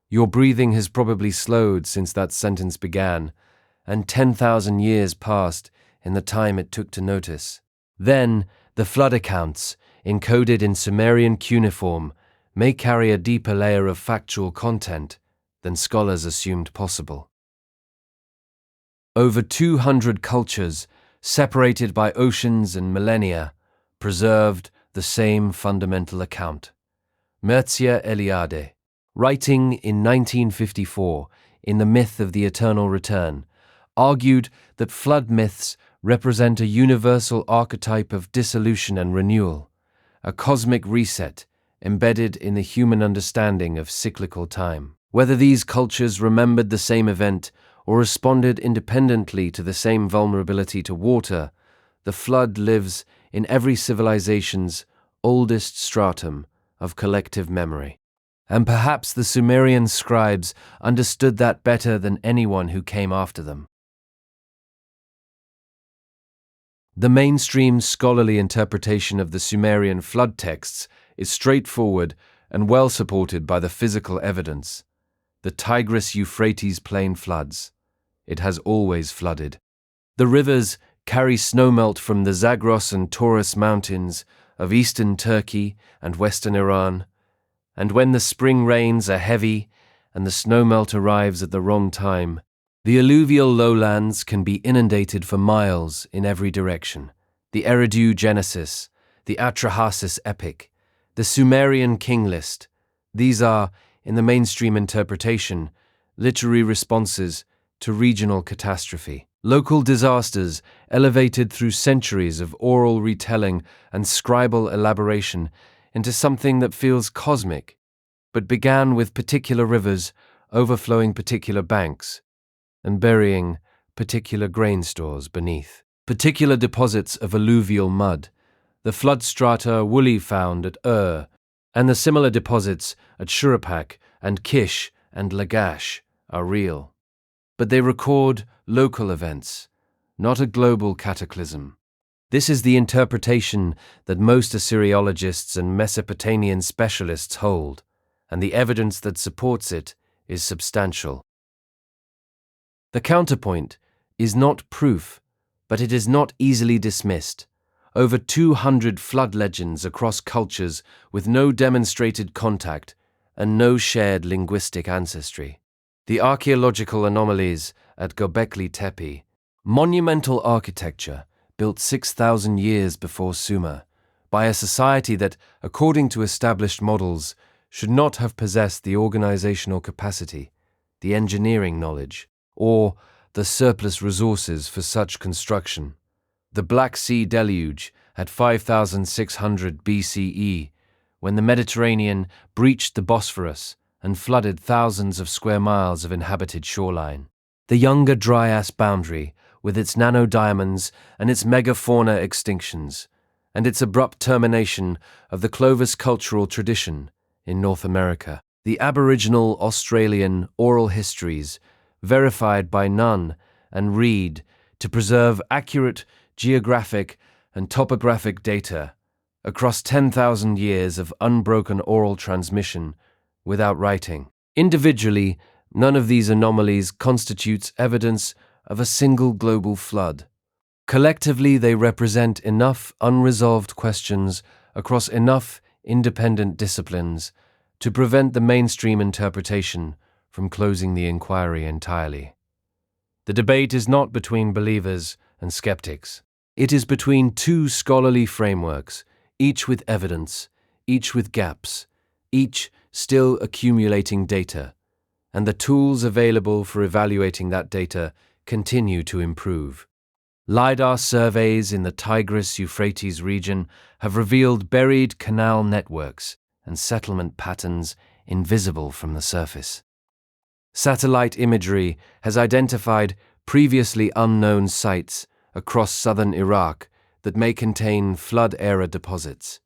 your breathing has probably slowed since that sentence began, and 10,000 years passed in the time it took to notice. Then, the flood accounts, encoded in Sumerian cuneiform, may carry a deeper layer of factual content than scholars assumed possible. Over 200 cultures, separated by oceans and millennia, preserved the same fundamental account. Mircea Eliade, writing in 1954 in The Myth of the Eternal Return, argued that flood myths represent a universal archetype of dissolution and renewal, a cosmic reset embedded in the human understanding of cyclical time. Whether these cultures remembered the same event or responded independently to the same vulnerability to water, the flood lives in every civilization's oldest stratum of collective memory. And perhaps the Sumerian scribes understood that better than anyone who came after them. The mainstream scholarly interpretation of the Sumerian flood texts is straightforward and well supported by the physical evidence. The Tigris-Euphrates plain floods. It has always flooded. The rivers carry snowmelt from the Zagros and Taurus mountains of eastern Turkey and western Iran, and when the spring rains are heavy and the snowmelt arrives at the wrong time, the alluvial lowlands can be inundated for miles in every direction. The Eridu Genesis, the Atrahasis epic, the Sumerian king list, these are, in the mainstream interpretation, literary responses to regional catastrophe. Local disasters elevated through centuries of oral retelling and scribal elaboration into something that feels cosmic, but began with particular rivers overflowing particular banks and burying particular grain stores beneath. Particular deposits of alluvial mud, the flood strata Woolley found at and the similar deposits at Shurapak and Kish and Lagash are real. But they record local events, not a global cataclysm. This is the interpretation that most Assyriologists and Mesopotamian specialists hold, and the evidence that supports it is substantial. The counterpoint is not proof, but it is not easily dismissed. Over 200 flood legends across cultures with no demonstrated contact and no shared linguistic ancestry. The archaeological anomalies at Gobekli Tepe, monumental architecture built 6,000 years before Sumer, by a society that, according to established models, should not have possessed the organizational capacity, the engineering knowledge, or the surplus resources for such construction. The Black Sea Deluge at 5600 BCE, when the Mediterranean breached the Bosphorus and flooded thousands of square miles of inhabited shoreline. The younger Dryas boundary, with its nanodiamonds and its megafauna extinctions, and its abrupt termination of the Clovis cultural tradition in North America. The Aboriginal Australian oral histories, verified by Nunn and Reed to preserve accurate geographic and topographic data across 10,000 years of unbroken oral transmission without writing. Individually, none of these anomalies constitutes evidence of a single global flood. Collectively, they represent enough unresolved questions across enough independent disciplines to prevent the mainstream interpretation from closing the inquiry entirely. The debate is not between believers and skeptics. It is between two scholarly frameworks, each with evidence, each with gaps, each still accumulating data, and the tools available for evaluating that data continue to improve. LiDAR surveys in the Tigris-Euphrates region have revealed buried canal networks and settlement patterns invisible from the surface. Satellite imagery has identified previously unknown sites across southern Iraq that may contain flood-era deposits.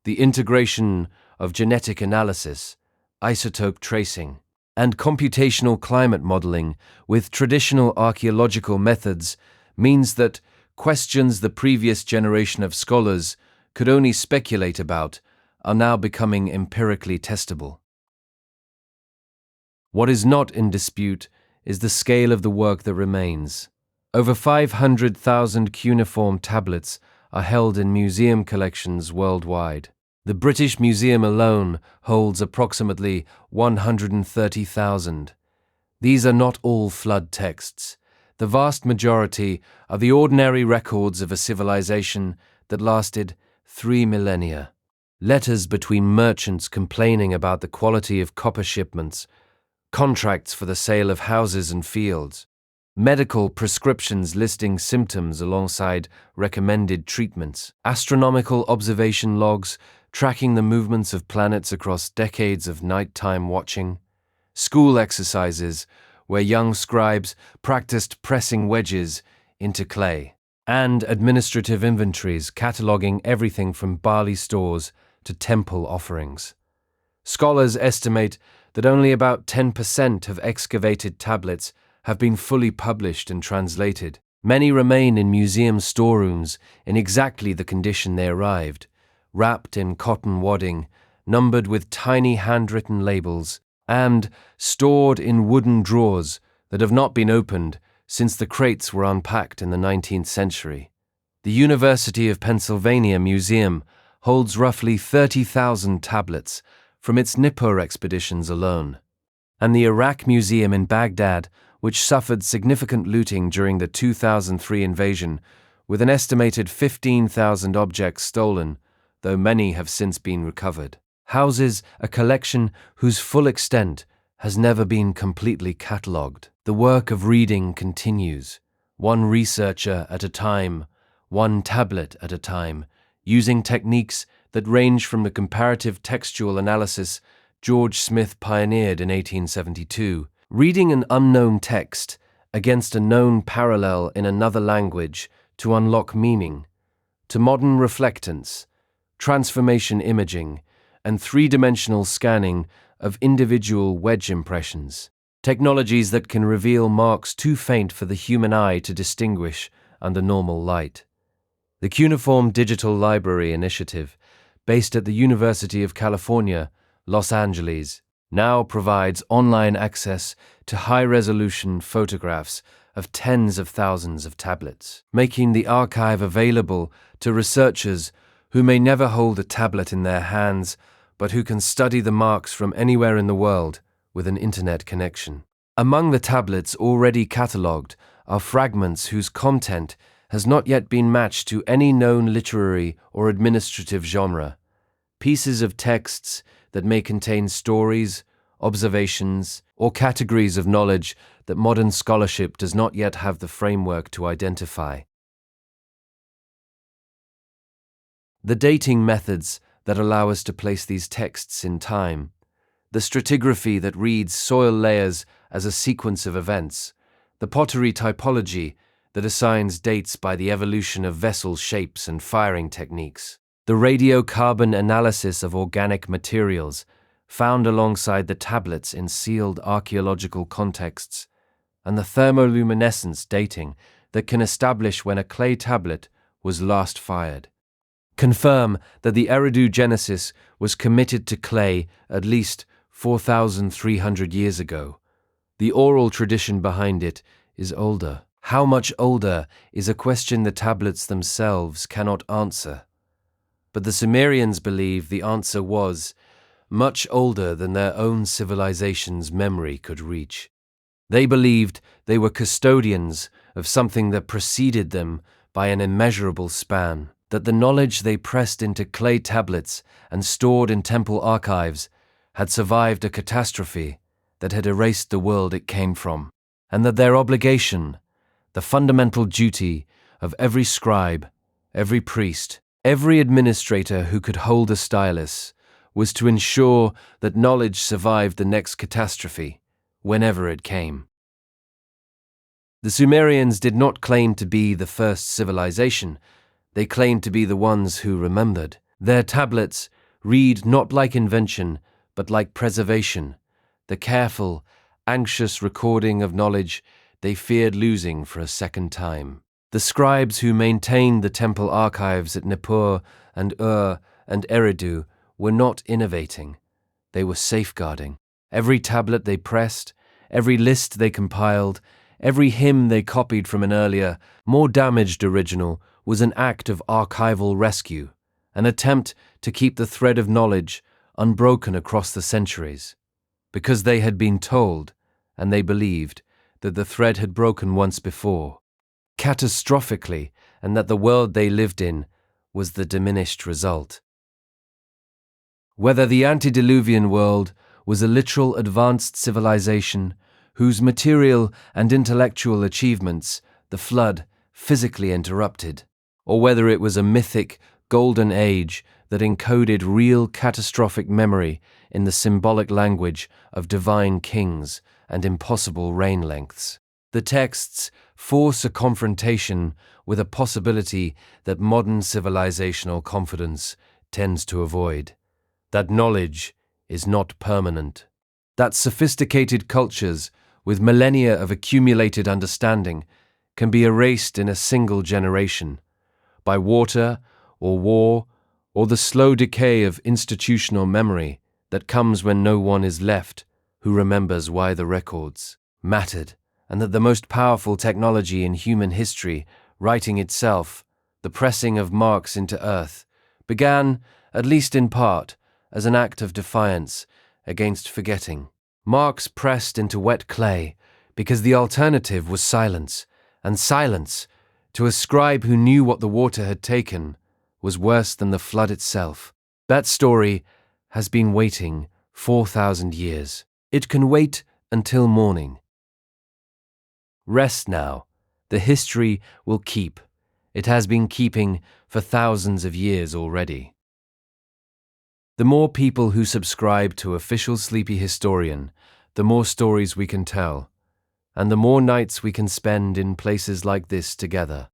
The integration of genetic analysis, isotope tracing, and computational climate modeling with traditional archaeological methods means that questions the previous generation of scholars could only speculate about are now becoming empirically testable. What is not in dispute is the scale of the work that remains. Over 500,000 cuneiform tablets are held in museum collections worldwide. The British Museum alone holds approximately 130,000. These are not all flood texts. The vast majority are the ordinary records of a civilization that lasted 3 millennia. Letters between merchants complaining about the quality of copper shipments, contracts for the sale of houses and fields, medical prescriptions listing symptoms alongside recommended treatments, astronomical observation logs tracking the movements of planets across decades of nighttime watching, school exercises where young scribes practiced pressing wedges into clay, and administrative inventories cataloging everything from barley stores to temple offerings. Scholars estimate that only about 10% of excavated tablets have been fully published and translated. Many remain in museum storerooms in exactly the condition they arrived, wrapped in cotton wadding, numbered with tiny handwritten labels, and stored in wooden drawers that have not been opened since the crates were unpacked in the 19th century. The University of Pennsylvania Museum holds roughly 30,000 tablets from its Nippur expeditions alone, and the Iraq Museum in Baghdad, which suffered significant looting during the 2003 invasion, with an estimated 15,000 objects stolen, though many have since been recovered, houses a collection whose full extent has never been completely catalogued. The work of reading continues, one researcher at a time, one tablet at a time, using techniques that range from the comparative textual analysis George Smith pioneered in 1872, reading an unknown text against a known parallel in another language to unlock meaning, to modern reflectance, transformation imaging, and three-dimensional scanning of individual wedge impressions, technologies that can reveal marks too faint for the human eye to distinguish under normal light. The Cuneiform Digital Library Initiative, based at the University of California, Los Angeles, now provides online access to high-resolution photographs of tens of thousands of tablets, making the archive available to researchers who may never hold a tablet in their hands, but who can study the marks from anywhere in the world with an internet connection. Among the tablets already catalogued are fragments whose content has not yet been matched to any known literary or administrative genre, pieces of texts that may contain stories, observations, or categories of knowledge that modern scholarship does not yet have the framework to identify. The dating methods that allow us to place these texts in time, the stratigraphy that reads soil layers as a sequence of events, the pottery typology that assigns dates by the evolution of vessel shapes and firing techniques, the radiocarbon analysis of organic materials found alongside the tablets in sealed archaeological contexts, and the thermoluminescence dating that can establish when a clay tablet was last fired, confirm that the Eridu Genesis was committed to clay at least 4,300 years ago. The oral tradition behind it is older. How much older is a question the tablets themselves cannot answer. But the Sumerians believe the answer was much older than their own civilization's memory could reach. They believed they were custodians of something that preceded them by an immeasurable span, that the knowledge they pressed into clay tablets and stored in temple archives had survived a catastrophe that had erased the world it came from, and that their obligation, the fundamental duty of every scribe, every priest, every administrator who could hold a stylus, was to ensure that knowledge survived the next catastrophe, whenever it came. The Sumerians did not claim to be the first civilization. They claimed to be the ones who remembered. Their tablets read not like invention, but like preservation, the careful, anxious recording of knowledge they feared losing for a second time. The scribes who maintained the temple archives at Nippur and and Eridu were not innovating. They were safeguarding. Every tablet they pressed, every list they compiled, every hymn they copied from an earlier, more damaged original was an act of archival rescue, an attempt to keep the thread of knowledge unbroken across the centuries, because they had been told, and they believed, that the thread had broken once before, catastrophically, and that the world they lived in was the diminished result. Whether the antediluvian world was a literal advanced civilization whose material and intellectual achievements the flood physically interrupted, or whether it was a mythic golden age that encoded real catastrophic memory in the symbolic language of divine kings and impossible reign lengths, the texts force a confrontation with a possibility that modern civilizational confidence tends to avoid. That knowledge is not permanent. That sophisticated cultures with millennia of accumulated understanding can be erased in a single generation by water or war or the slow decay of institutional memory that comes when no one is left who remembers why the records mattered, and that the most powerful technology in human history, writing itself, the pressing of marks into earth, began, at least in part, as an act of defiance against forgetting. Marks pressed into wet clay because the alternative was silence, and silence, to a scribe who knew what the water had taken, was worse than the flood itself. That story has been waiting 4,000 years. It can wait until morning. Rest now. The history will keep. It has been keeping for thousands of years already. The more people who subscribe to Official Sleepy Historian, the more stories we can tell, and the more nights we can spend in places like this together.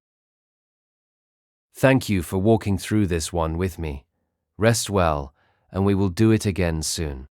Thank you for walking through this one with me. Rest well, and we will do it again soon.